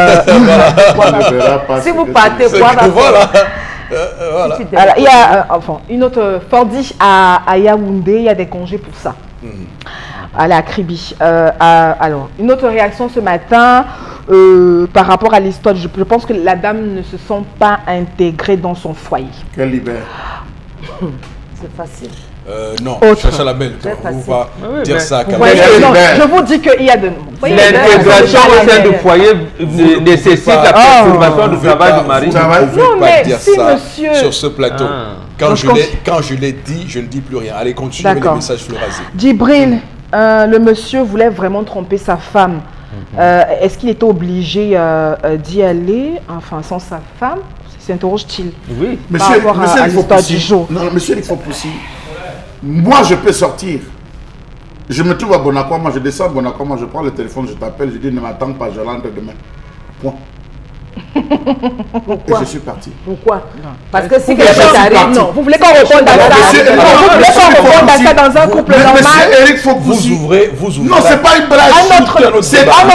Si vous partez, quoi va voilà. Voilà. Alors, il y a enfin, une autre Fordiche à Yaoundé, il y a des congés pour ça. À la Kribi. Alors, une autre réaction ce matin par rapport à l'histoire. Je pense que la dame ne se sent pas intégrée dans son foyer. Qu'elle libère. C'est facile. Non, Chacha Lamel, on va dire ça quand même. Je vous dis qu'il y a de... L'intégration au sein du foyer nécessite la perturbation du travail du mari. Vous ne pouvez pas dire ça sur ce plateau. Quand je l'ai dit, je ne dis plus rien. Allez, continuez les messages Florazé. Djibril, le monsieur voulait vraiment tromper sa femme. Est-ce qu'il était obligé d'y aller, enfin, sans sa femme? S'interroge-t-il? Oui. Monsieur, il faut pousser. Moi, je peux sortir. Je me trouve à Bonacqua, moi je descends à Bonacqua, moi je prends le téléphone, je t'appelle, je dis ne m'attends pas, je rentre demain. Point. Pourquoi? Et je suis parti. Pourquoi? Parce que si quelqu'un t'arrive, non. Vous voulez qu'on réponde à ça dans un couple normal? Monsieur Eric, faut vous ouvrez. Non, c'est pas une blague. C'est pas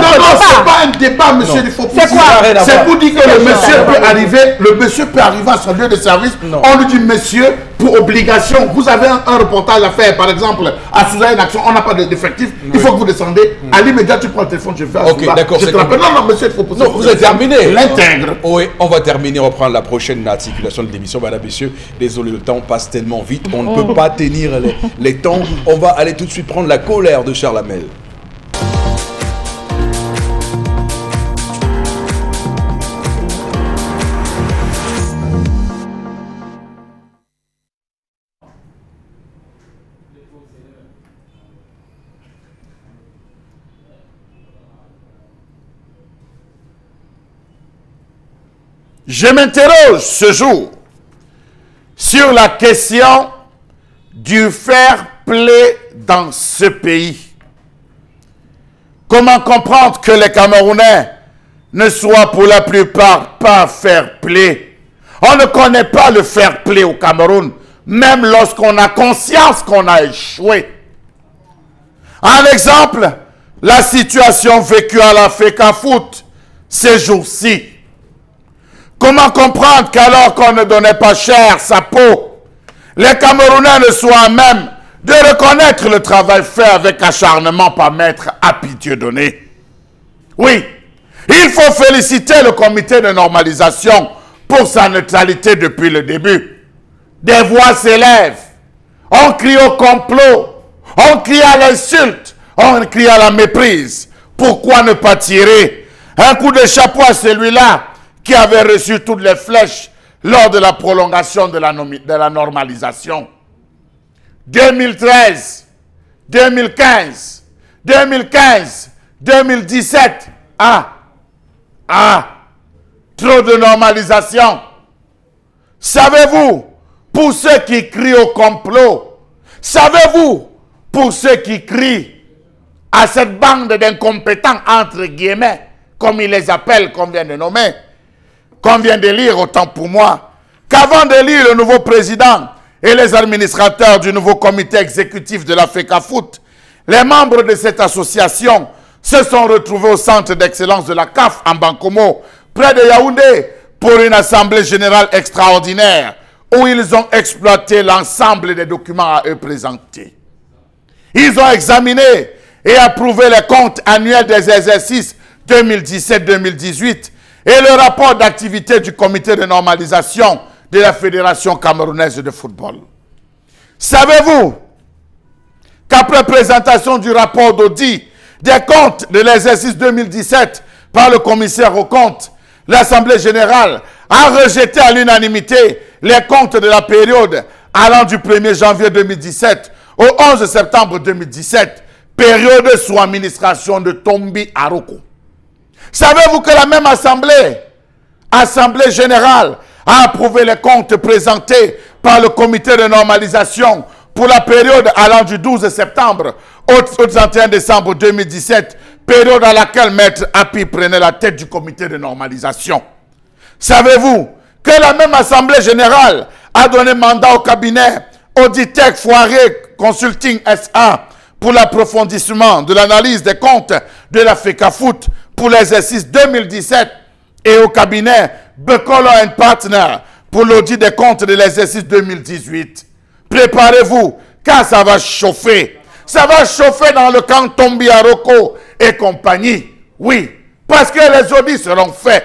un débat, monsieur il faut pousser. C'est quoi? C'est pour dire que le monsieur peut arriver à son lieu de service. On lui dit monsieur, pour obligation, vous avez un reportage à faire, par exemple, à Souza une action, on n'a pas d'effectif, il faut que vous descendez. À l'immédiat, tu prends le téléphone, je vais à Souza. Ok, d'accord. Non, monsieur, il faut pousser. Non, vous avez terminé. L'intègre. Oui, on va terminer, on va prendre la prochaine articulation de l'émission. Madame, messieurs, désolé, le temps passe tellement vite, on ne peut pas tenir les temps. On va aller tout de suite prendre la colère de Charles Hamel. Je m'interroge ce jour sur la question du fair play dans ce pays. Comment comprendre que les Camerounais ne soient pour la plupart pas fair play? On ne connaît pas le fair play au Cameroun, même lorsqu'on a conscience qu'on a échoué. Un exemple, la situation vécue à la FECAFOOT ces jours-ci. Comment comprendre qu'alors qu'on ne donnait pas cher sa peau, les Camerounais ne soient à même de reconnaître le travail fait avec acharnement par maître Api Dieudonné? Oui, il faut féliciter le comité de normalisation pour sa neutralité depuis le début. Des voix s'élèvent, on crie au complot, on crie à l'insulte, on crie à la méprise. Pourquoi ne pas tirer un coup de chapeau à celui-là qui avait reçu toutes les flèches lors de la prolongation de la normalisation? 2013, 2015, 2015, 2017. Trop de normalisation. Savez-vous, pour ceux qui crient au complot, savez-vous, pour ceux qui crient à cette bande d'incompétents, entre guillemets, comme ils les appellent, qu'on vient de nommer, qu'on vient de lire, autant pour moi, qu'avant de lire le nouveau président et les administrateurs du nouveau comité exécutif de la FECAFOOT, les membres de cette association se sont retrouvés au centre d'excellence de la CAF en Bankomo, près de Yaoundé, pour une assemblée générale extraordinaire, où ils ont exploité l'ensemble des documents à eux présentés. Ils ont examiné et approuvé les comptes annuels des exercices 2017-2018 et le rapport d'activité du comité de normalisation de la Fédération camerounaise de football. Savez-vous qu'après présentation du rapport d'audit des comptes de l'exercice 2017 par le commissaire aux comptes, l'Assemblée générale a rejeté à l'unanimité les comptes de la période allant du 1er janvier 2017 au 11 septembre 2017, période sous administration de Tombi Aroko. Savez-vous que la même Assemblée générale, a approuvé les comptes présentés par le comité de normalisation pour la période allant du 12 septembre au 31 décembre 2017, période à laquelle Maître Api prenait la tête du comité de normalisation. Savez-vous que la même Assemblée générale a donné mandat au cabinet Auditec Foiré Consulting SA pour l'approfondissement de l'analyse des comptes de la FECAFOOT pour l'exercice 2017 et au cabinet Bekolo & Partner pour l'audit des comptes de l'exercice 2018. Préparez-vous, car ça va chauffer. Ça va chauffer dans le camp Tombi Aroko et compagnie. Oui, parce que les audits seront faits.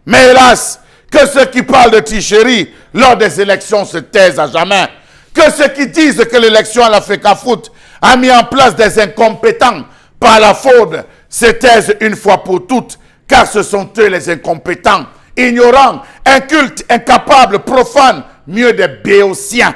Mais hélas, que ceux qui parlent de tricherie lors des élections se taisent à jamais. Que ceux qui disent que l'élection à la FECAFOOT a mis en place des incompétents par la fraude se taisent une fois pour toutes, car ce sont eux les incompétents, ignorants, incultes, incapables, profanes, mieux des béotiens.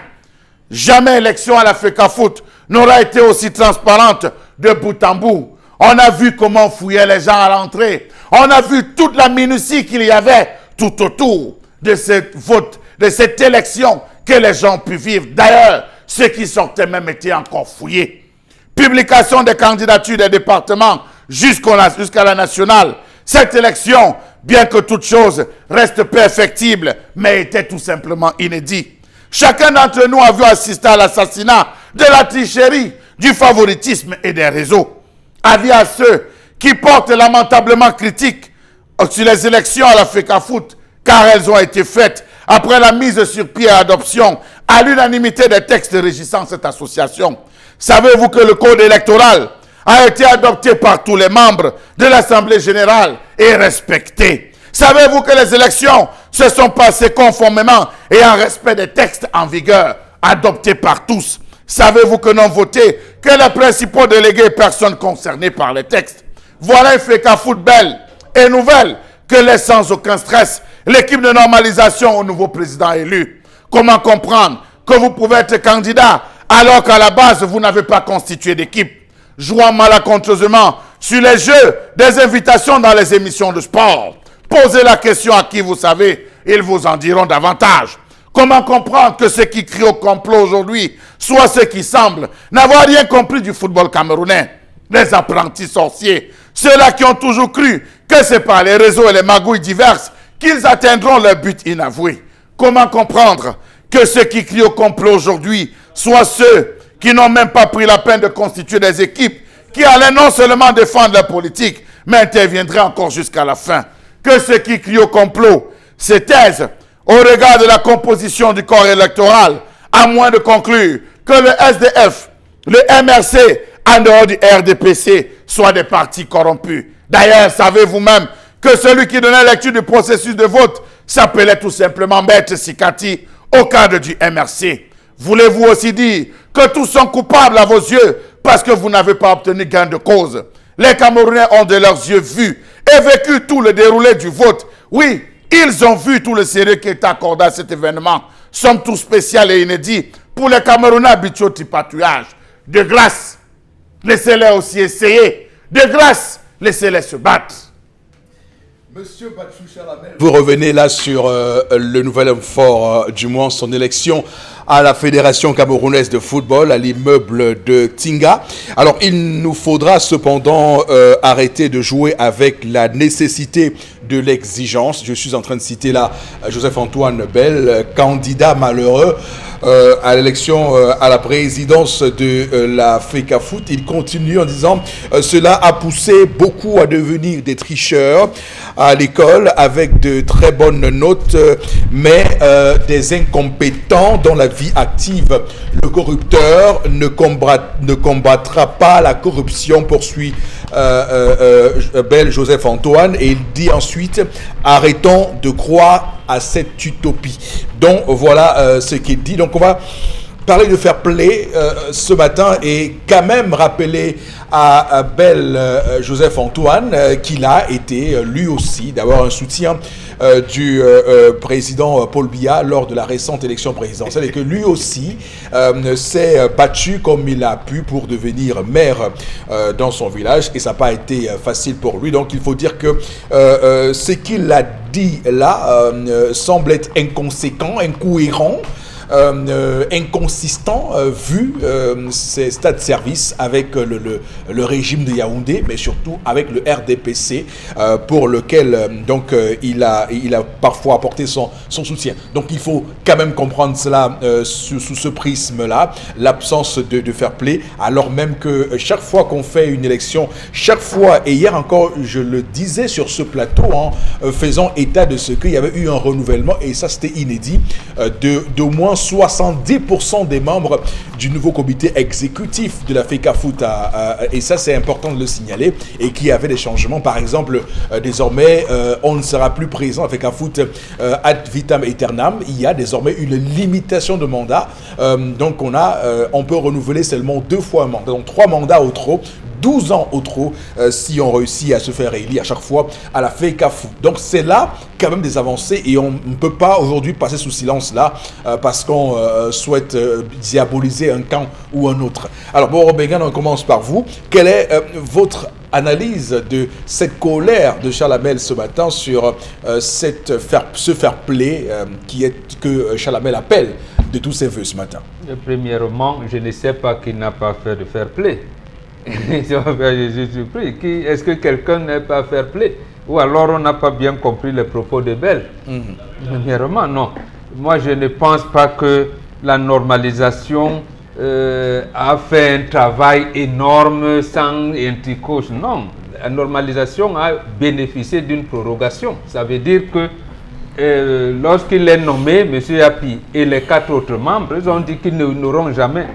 Jamais élection à la FECAFOOT n'aura été aussi transparente de bout en bout. On a vu comment fouillaient les gens à l'entrée. On a vu toute la minutie qu'il y avait tout autour de cette vote, de cette élection que les gens ont pu vivre. D'ailleurs, ceux qui sortaient même étaient encore fouillés. Publication des candidatures des départements jusqu'à la nationale. Cette élection, bien que toute chose reste perfectible, mais était tout simplement inédite. Chacun d'entre nous a vu assister à l'assassinat, de la tricherie, du favoritisme et des réseaux. Avis à ceux qui portent lamentablement critique sur les élections à la FECAFOOT, car elles ont été faites après la mise sur pied et adoption à l'unanimité des textes régissant cette association. Savez-vous que le code électoral a été adopté par tous les membres de l'Assemblée générale et respecté? Savez-vous que les élections se sont passées conformément et en respect des textes en vigueur, adoptés par tous? Savez-vous que n'ont voté que les principaux délégués et personnes concernées par les textes? Voilà une FECAFOOT belle et nouvelle que laisse sans aucun stress l'équipe de normalisation au nouveau président élu. Comment comprendre que vous pouvez être candidat alors qu'à la base vous n'avez pas constitué d'équipe? Jouant malencontreusement sur les jeux des invitations dans les émissions de sport. Posez la question à qui vous savez, ils vous en diront davantage. Comment comprendre que ceux qui crient au complot aujourd'hui soient ceux qui semblent n'avoir rien compris du football camerounais? Les apprentis sorciers, ceux-là qui ont toujours cru que c'est par les réseaux et les magouilles diverses qu'ils atteindront leur but inavoué. Comment comprendre que ceux qui crient au complot aujourd'hui soient ceux qui n'ont même pas pris la peine de constituer des équipes qui allaient non seulement défendre leur politique, mais interviendraient encore jusqu'à la fin? Que ceux qui crient au complot se taisent au regard de la composition du corps électoral, à moins de conclure que le SDF, le MRC, en dehors du RDPC, soient des partis corrompus. D'ailleurs, savez-vous même que celui qui donnait lecture du processus de vote s'appelait tout simplement Maître Sikati au cadre du MRC? Voulez-vous aussi dire que tous sont coupables à vos yeux parce que vous n'avez pas obtenu gain de cause? Les Camerounais ont de leurs yeux vu et vécu tout le déroulé du vote. Oui, ils ont vu tout le sérieux qui est accordé à cet événement. Somme tout spécial et inédit pour les Camerounais habitués au tripatouillage. De grâce, laissez-les aussi essayer. De grâce, laissez-les se battre. Monsieur Batchou Chalamel, vous revenez là sur le nouvel homme fort, du moins son élection à la Fédération camerounaise de football, à l'immeuble de Tinga. Alors, il nous faudra cependant arrêter de jouer avec la nécessité de l'exigence. Je suis en train de citer là Joseph-Antoine Bell, candidat malheureux à l'élection à la présidence de la FECAFOOT. Il continue en disant cela a poussé beaucoup à devenir des tricheurs à l'école avec de très bonnes notes, mais des incompétents dans la vie active. Le corrupteur ne combattra pas la corruption, poursuit Bel Joseph Antoine, et il dit ensuite arrêtons de croire à cette utopie. Donc voilà ce qu'il dit. Donc on va parler de fair play ce matin et quand même rappeler à Bel Joseph Antoine qu'il a été lui aussi d'avoir un soutien du président Paul Biya lors de la récente élection présidentielle et que lui aussi s'est battu comme il a pu pour devenir maire dans son village et ça n'a pas été facile pour lui. Donc il faut dire que ce qu'il a dit là semble être inconséquent, incohérent, inconsistant vu ses états de service avec le régime de Yaoundé, mais surtout avec le RDPC pour lequel donc il a parfois apporté son soutien. Donc il faut quand même comprendre cela sous ce prisme-là, l'absence de fair play, alors même que chaque fois qu'on fait une élection, chaque fois, et hier encore je le disais sur ce plateau en faisant état de ce qu'il y avait eu un renouvellement, et ça c'était inédit, d'au moins 70% des membres du nouveau comité exécutif de la FECAFOOT, et ça c'est important de le signaler, et qu'il y avait des changements. Par exemple, désormais on ne sera plus présent à FECAFOOT ad vitam aeternam. Il y a désormais une limitation de mandat, donc on peut renouveler seulement 2 fois un mandat, donc 3 mandats au trop, 12 ans au trop si on réussit à se faire élire à chaque fois à la FECAFOOT. Donc c'est là quand même des avancées et on ne peut pas aujourd'hui passer sous silence là parce qu'on souhaite diaboliser un camp ou un autre. Alors bon, Robin, on commence par vous. Quelle est votre analyse de cette colère de Charles Hamel ce matin sur ce fair play que Charles Hamel appelle de tous ses voeux ce matin? Premièrement, je ne sais pas qui n'a pas fait de fair play. Je suis surpris. Est-ce que quelqu'un n'a pas fair play? Ou alors on n'a pas bien compris les propos de Bel? Premièrement, non. Moi, je ne pense pas que la normalisation a fait un travail énorme sans intricouche. Non, la normalisation a bénéficié d'une prorogation. Ça veut dire que lorsqu'il est nommé, M. Api et les 4 autres membres, ils ont dit qu'ils n'auront jamais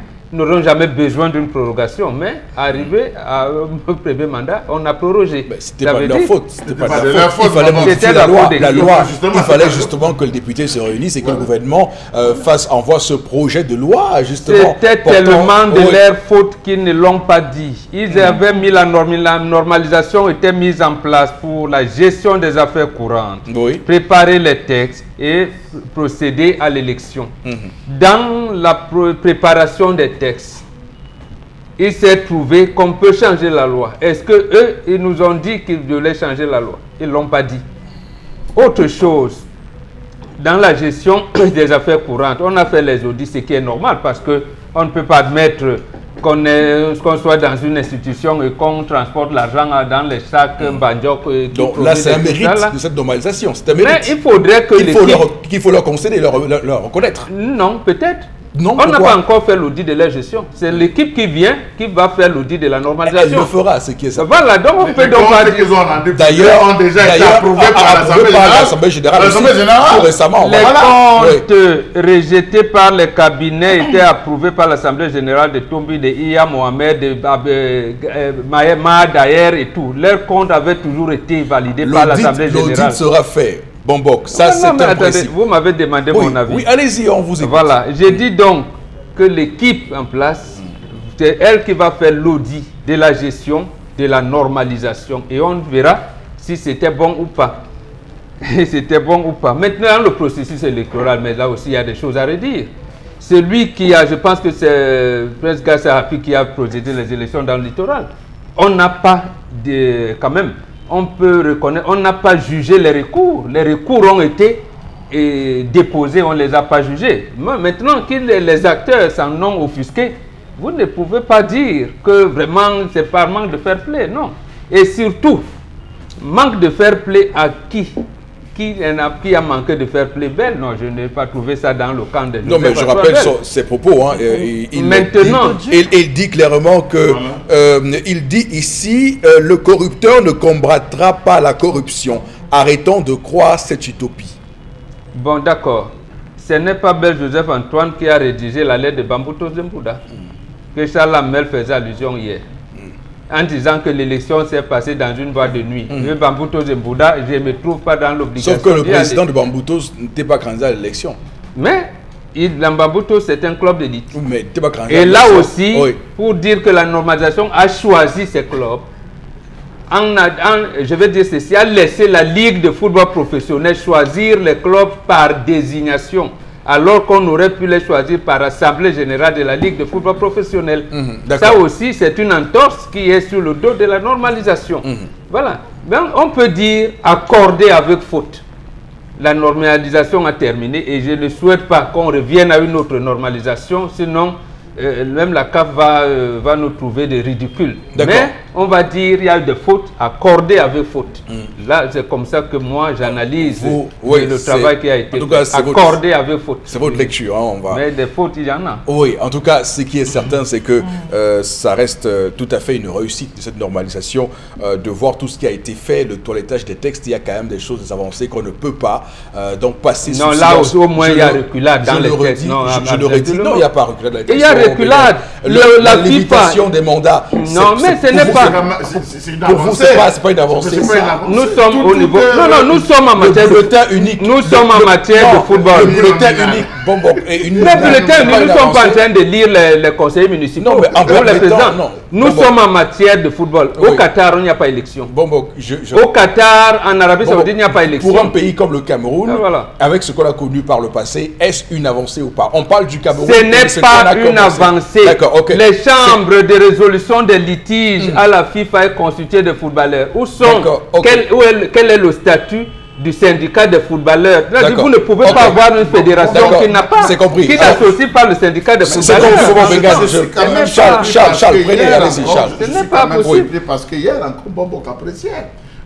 besoin d'une prorogation, mais arrivé au premier mandat, on a prorogé. C'était pas de leur faute. C'était pas de leur faute. Il fallait modifier la loi. Il fallait justement que le député se réunisse et que le gouvernement envoie ce projet de loi, justement. C'était tellement de leur faute qu'ils ne l'ont pas dit. Ils avaient mis la normalisation était mise en place pour la gestion des affaires courantes, préparer les textes et procéder à l'élection. Dans la préparation des textes, il s'est trouvé qu'on peut changer la loi. Est-ce que eux, ils nous ont dit qu'ils devaient changer la loi? Ils ne l'ont pas dit. Autre chose, dans la gestion des affaires courantes, on a fait les audits, ce qui est normal parce qu'on ne peut pas admettre qu'on soit dans une institution et qu'on transporte l'argent dans les sacs Banjok. Donc là, c'est un mérite de cette normalisation. C'est un mérite. Mais il faudrait que qu'il faut leur concéder, leur reconnaître. Non, peut-être. Non, on n'a pas encore fait l'audit de la gestion. C'est l'équipe qui vient qui va faire l'audit de la normalisation. Elle le fera, ce qui est ça. Voilà, donc on peut donc pas dire. D'ailleurs, ont déjà été approuvés par l'Assemblée générale. Tout récemment. Les comptes rejetés par les cabinets étaient approuvés par l'Assemblée générale de Tombi, de Iya Mohamed, de Mahema Daher et tout. Leurs comptes avaient toujours été validés par l'Assemblée générale. L'audit sera fait. Bon, ça c'est un principe. Vous m'avez demandé mon avis. Oui, allez-y, on vous écoute. Voilà, j'ai dit donc que l'équipe en place, c'est elle qui va faire l'audit de la gestion, de la normalisation. Et on verra si c'était bon ou pas. C'était bon ou pas. Maintenant, le processus électoral, mais là aussi, il y a des choses à redire. Celui qui a, je pense que c'est Prince Gassarapi qui a procédé les élections dans le littoral. On n'a pas de, quand même, on peut reconnaître, on n'a pas jugé les recours. Les recours ont été déposés, on ne les a pas jugés. Maintenant que les acteurs s'en ont offusqué, vous ne pouvez pas dire que vraiment c'est par manque de fair play, non. Et surtout, manque de fair play à qui qui a manqué de fair play? Bell, non, je n'ai pas trouvé ça dans le camp de... Non, mais je rappelle ses propos. Hein, maintenant, il dit clairement que, il dit ici, le corrupteur ne combattra pas la corruption. Arrêtons de croire cette utopie. Bon, d'accord. Ce n'est pas Bel Joseph Antoine qui a rédigé la lettre de Bambuto Zembouda, que Charles Lamel faisait allusion hier, en disant que l'élection s'est passée dans une boîte de nuit. Le Bambuto Zembouda, je ne me trouve pas dans l'obligation. Sauf que le président de Bambuto n'était pas candidat à l'élection. Mais Bambuto, c'est un club d'élite. Mais pas candidat. Et là aussi, pour dire que la normalisation a choisi ces clubs, je vais dire ceci, a laissé la Ligue de football professionnel choisir les clubs par désignation, alors qu'on aurait pu les choisir par assemblée générale de la Ligue de football professionnel. Ça aussi, c'est une entorse qui est sur le dos de la normalisation. Voilà. Ben, on peut dire accorder avec faute. La normalisation a terminé et je ne souhaite pas qu'on revienne à une autre normalisation, sinon même la CAF va nous trouver des ridicules. Mais on va dire qu'il y a eu des fautes accordées avec faute. Là, c'est comme ça que moi j'analyse le travail qui a été accordé avec faute. C'est votre lecture. Hein, mais des fautes, il y en a. Oui, en tout cas, ce qui est certain, c'est que ça reste tout à fait une réussite de cette normalisation, de voir tout ce qui a été fait, le toilettage des textes. Il y a quand même des choses, des avancées qu'on ne peut pas donc passer sur silence. Non, là au moins il y a reculade dans les textes. Je le redis, non, il n'y a pas reculade dans les textes. Il y a reculade. La limitation des mandats. Non, mais ce n'est pas... Pour vous, ce n'est pas une avancée. Nous sommes au niveau... Non, nous sommes en matière de bulletin unique. Nous sommes en matière de football. Le bulletin unique. Mais le bulletin unique, nous ne sommes pas en train de lire les conseillers municipaux. Non, mais en les présidents. Nous sommes en matière de football. Au Qatar, il n'y a pas élection. Au Qatar, en Arabie Saoudite, il n'y a pas élection. Pour un pays comme le Cameroun, avec ce qu'on a connu par le passé, est-ce une avancée ou pas? On parle du Cameroun. Ce n'est pas une avancée. Les chambres de résolution des litiges à la FIFA est constituée de footballeurs. Où sont, quel est le statut du syndicat des footballeurs? Vous ne pouvez pas avoir une fédération qui n'a pas, qui n'associe pas le syndicat des footballeurs. Charles, prenez, allez-y, Charles. Ce n'est pas possible parce qu'hier encore Bombo apprécié.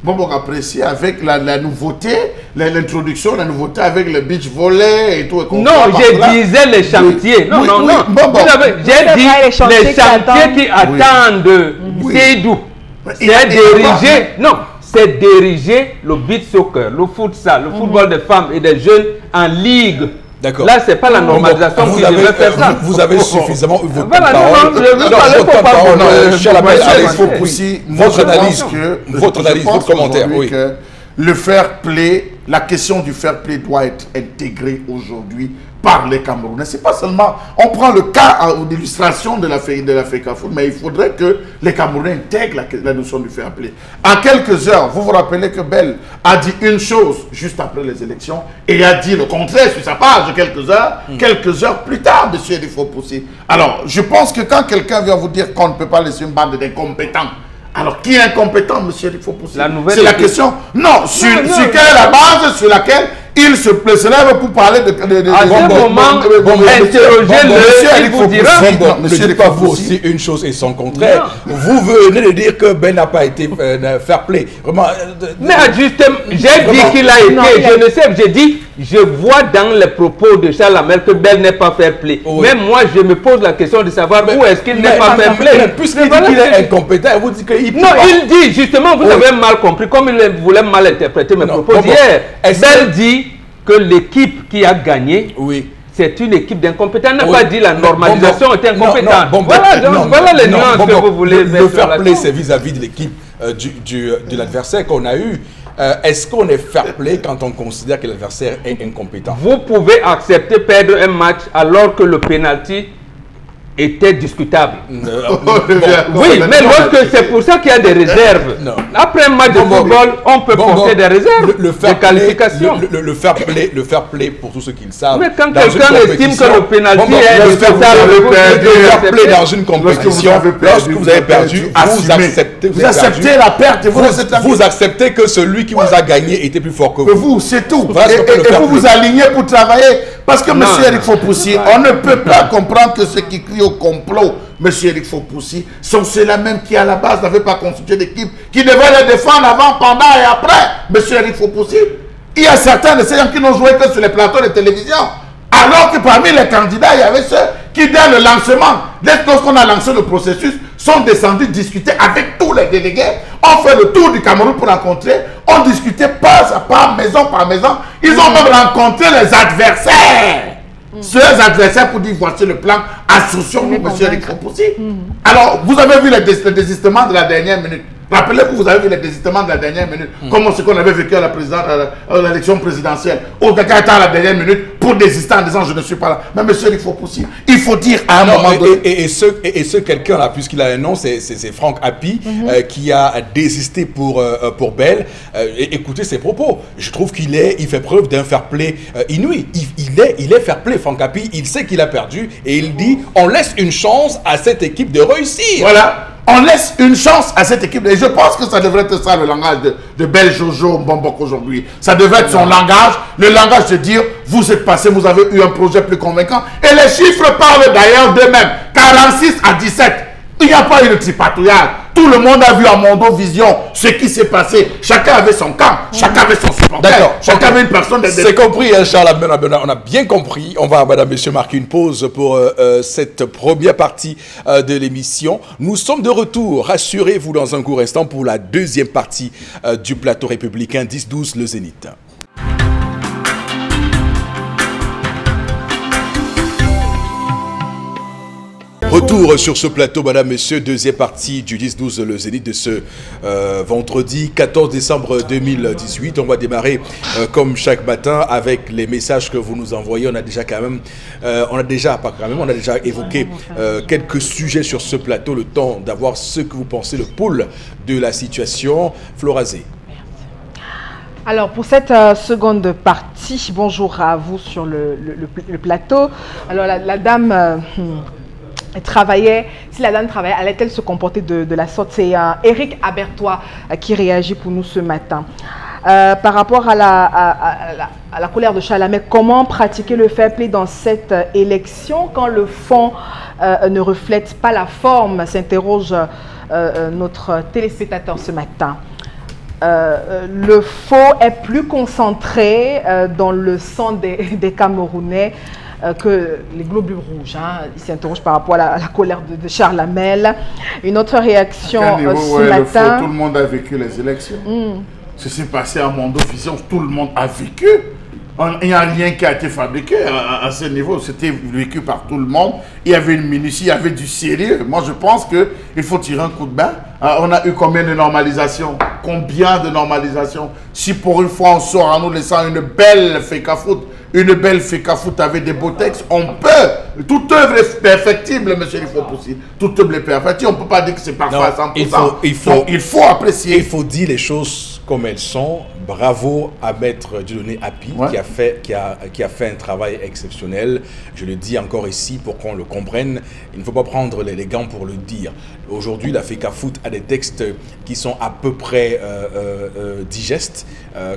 Bombo apprécié avec la nouveauté, l'introduction, la nouveauté avec le beach volley et tout. Non, je disais les chantiers. Non. J'ai dit les chantiers qui attendent. C'est d'où? C'est diriger. Non. C'est diriger le beach soccer, le futsal, le football des femmes et des jeunes en ligue. Là, ce n'est pas la normalisation qui devrait faire ça. Vous avez suffisamment eu votre analyse, votre commentaire. Le fair play, la question du fair play doit être intégrée aujourd'hui par les Camerounais. C'est pas seulement, on prend le cas d'illustration de la FECAFOOT, mais il faudrait que les Camerounais intègrent la notion du fair play. En quelques heures, vous vous rappelez que Bell a dit une chose juste après les élections et a dit le contraire sur sa page quelques heures plus tard, M. Edifopoussi. Alors, je pense que quand quelqu'un vient vous dire qu'on ne peut pas laisser une bande d'incompétents, alors qui est incompétent, M. Edifopoussi? C'est la question. Non, sur quelle est la base sur laquelle il se lève pour parler de... À ce moment, interrogez-le, il vous dira... Ne dites pas vous aussi une chose et son contraire. Vous venez de dire que Ben n'a pas été fair play. Vraiment... Mais justement, j'ai dit qu'il a été, je ne sais, j'ai dit, je vois dans les propos de Charles Lamel que Ben n'est pas fair play. Même moi, je me pose la question de savoir où est-ce qu'il n'est pas fair play. Puisqu'il dit qu'il est incompétent, vous dites qu'il... Non, il dit, justement, vous avez mal compris, comme il voulait mal interpréter mes propos hier. Ben dit que l'équipe qui a gagné, c'est une équipe d'incompétents. On n'a pas dit la normalisation est incompétente. Voilà les nuances que vous voulez mettre. Le fair play, c'est vis-à-vis de l'équipe de l'adversaire qu'on a eu. Est-ce qu'on est fair play quand on considère que l'adversaire est incompétent? Vous pouvez accepter perdre un match alors que le penalty était discutable. Oui, mais lorsque c'est pour ça qu'il y a des réserves. Après un match de football, on peut porter des réserves de qualification. Le fair play, pour tous ceux qui le savent. Mais quand quelqu'un estime que le pénalty est discutable, le fair play dans une compétition, lorsque vous avez perdu, vous acceptez la perte. Vous acceptez que celui qui vous a gagné était plus fort que vous. C'est tout. Et vous vous alignez pour travailler. Parce que M. Edifopoussi, on ne peut pas comprendre que ceux qui crient au complot, M. Edifopoussi, sont ceux-là même qui à la base n'avaient pas constitué d'équipe, qui devaient les défendre avant, pendant et après. M. Edifopoussi, Il y a certains de ces gens qui n'ont joué que sur les plateaux de télévision. Alors que parmi les candidats, il y avait ceux qui, dès le lancement, dès lorsqu'on a lancé le processus, sont descendus discuter avec tous les délégués. On fait le tour du Cameroun pour rencontrer. On discutait pas à pas, maison par maison. Ils ont même rencontré les adversaires. Ces adversaires pour dire voici le plan, associons-nous, M. Eric Fopoussi. Alors, vous avez vu le désistement de la dernière minute. Rappelez-vous, vous avez vu les désistements de la dernière minute, comme ce qu'on avait vécu à l'élection présidentielle. Au quelqu'un était à la dernière minute pour désister en disant je ne suis pas là. Mais monsieur, il faut pousser. Il faut dire à un moment donné. Et ce quelqu'un-là, puisqu'il a un nom, c'est Franck Hapi, qui a désisté pour Bell. Écoutez ses propos. Je trouve il fait preuve d'un fair play inouï. Il est fair play, Franck Hapi. Il sait qu'il a perdu et il dit on laisse une chance à cette équipe de réussir. Voilà. On laisse une chance à cette équipe. Et je pense que ça devrait être ça le langage de Bel Jojo Mbombok aujourd'hui. Ça devrait être son langage. Le langage de dire, vous êtes passé, vous avez eu un projet plus convaincant. Et les chiffres parlent d'ailleurs d'eux-mêmes. 46 à 17. Il n'y a pas eu de tripatouillage. Tout le monde a vu à Mondo Vision ce qui s'est passé. Chacun avait son camp, chacun avait son supporter. Chacun avait une personne. C'est compris, hein, Charles. On a bien compris. On va, madame, monsieur, marquer une pause pour cette première partie de l'émission. Nous sommes de retour. Rassurez-vous dans un court instant pour la deuxième partie du plateau républicain 10-12, le Zénith. Retour sur ce plateau, madame, monsieur, deuxième partie du 10-12, le Zénith de ce vendredi 14 décembre 2018. On va démarrer comme chaque matin avec les messages que vous nous envoyez. On a déjà évoqué quelques sujets sur ce plateau, le temps d'avoir ce que vous pensez, le pouls de la situation. Florazé. Alors, pour cette seconde partie, bonjour à vous sur le plateau. Alors, la dame... si la dame travaillait, allait-elle se comporter de la sorte? C'est Eric Abertois qui réagit pour nous ce matin. Par rapport à la colère de Chalamet, comment pratiquer le fair play dans cette élection quand le fond ne reflète pas la forme, s'interroge notre téléspectateur ce matin. Le faux est plus concentré dans le sang des Camerounais que les globules rouges. Hein. Il s'interroge par rapport à la colère de Charles Hamel. Une autre réaction ce matin. Tout le monde a vécu les élections. Ce qui s'est passé à Mondo Vision, tout le monde a vécu. Il n'y a rien qui a été fabriqué à ce niveau. C'était vécu par tout le monde. Il y avait une minutie, il y avait du sérieux. Moi, je pense qu'il faut tirer un coup de bain. On a eu combien de normalisations? Combien de normalisations? Si pour une fois, on sort en nous laissant une belle féca-foot, une belle féca-foot avec des beaux textes, on peut. Toute œuvre est perfectible, monsieur, il faut pousser. Toute œuvre est perfectible. On ne peut pas dire que c'est parfait à 100%. Il faut apprécier. Il faut dire les choses comme elles sont. Bravo à Maître Dieudonné Hapi, qui a fait un travail exceptionnel. Je le dis encore ici pour qu'on le comprenne. Il ne faut pas prendre les gants pour le dire. Aujourd'hui, la FECAFOOT a des textes qui sont à peu près digestes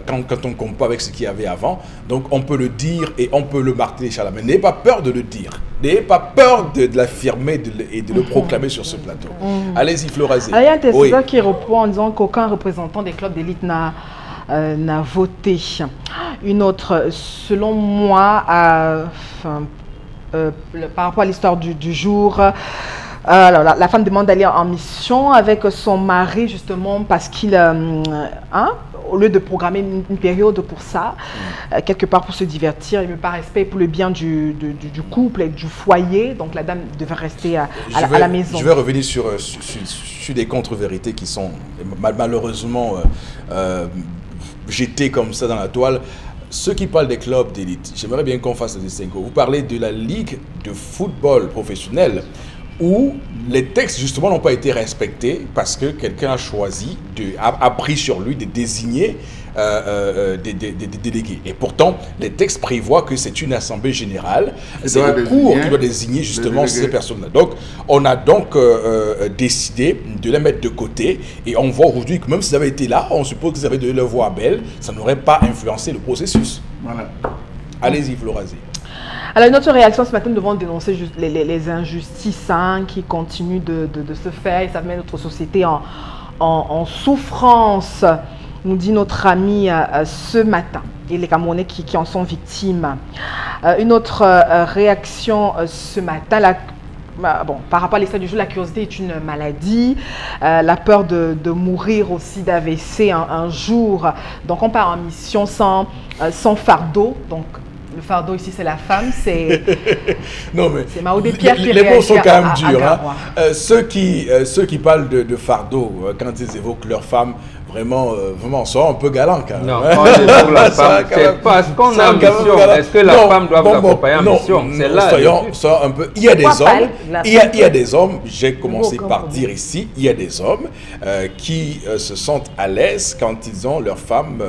quand on compare avec ce qu'il y avait avant. Donc on peut le dire et on peut le marteler, Charles. Mais n'ayez pas peur de le dire. N'ayez pas peur de l'affirmer et de le proclamer sur ce plateau. Allez-y, Florazé. Il y a un téléspectateur qui reprend en disant qu'aucun représentant des clubs d'élite n'a voté. Une autre, selon moi, par rapport à l'histoire du jour, alors, la femme demande d'aller en mission avec son mari justement parce qu'il, au lieu de programmer une période pour ça, quelque part pour se divertir, et par respect pour le bien du couple et du foyer, donc la dame devait rester à la maison. Je vais revenir sur des contre-vérités qui sont malheureusement jetées comme ça dans la toile. Ceux qui parlent des clubs d'élite, j'aimerais bien qu'on fasse le distinguo. Vous parlez de la Ligue de football professionnel où les textes justement n'ont pas été respectés parce que quelqu'un a choisi, a pris sur lui de désigner des délégués. Et pourtant, les textes prévoient que c'est une assemblée générale, c'est le cours qui doit désigner justement ces personnes-là. Donc, on a donc décidé de les mettre de côté et on voit aujourd'hui que même s'ils avaient été là, on suppose qu'ils avaient donné leur voix à Belle, ça n'aurait pas influencé le processus. Voilà. Allez-y, Florazé. Alors, une autre réaction ce matin, nous devons dénoncer les injustices qui continuent de se faire et ça met notre société en souffrance, nous dit notre ami ce matin. et les Camerounais qui en sont victimes. Une autre réaction ce matin, bon, par rapport à l'histoire du jour, la curiosité est une maladie, la peur de mourir aussi d'AVC un jour. Donc on part en mission sans fardeau. Donc le fardeau ici c'est la femme, c'est non mais Maoudé Pierre qui les mots sont quand même durs. Hein. Ceux qui parlent de fardeau quand ils évoquent leur femme, vraiment sont un peu galants quand même. Non, quand on évoque la femme, c'est parce qu'on a une mission. Est-ce que la femme doit vous accompagner en mission? C'est là. Soyons un peu. Il y a des hommes. Il y a des hommes. J'ai commencé par dire ici, il y a des hommes qui se sentent à l'aise quand ils ont leur femme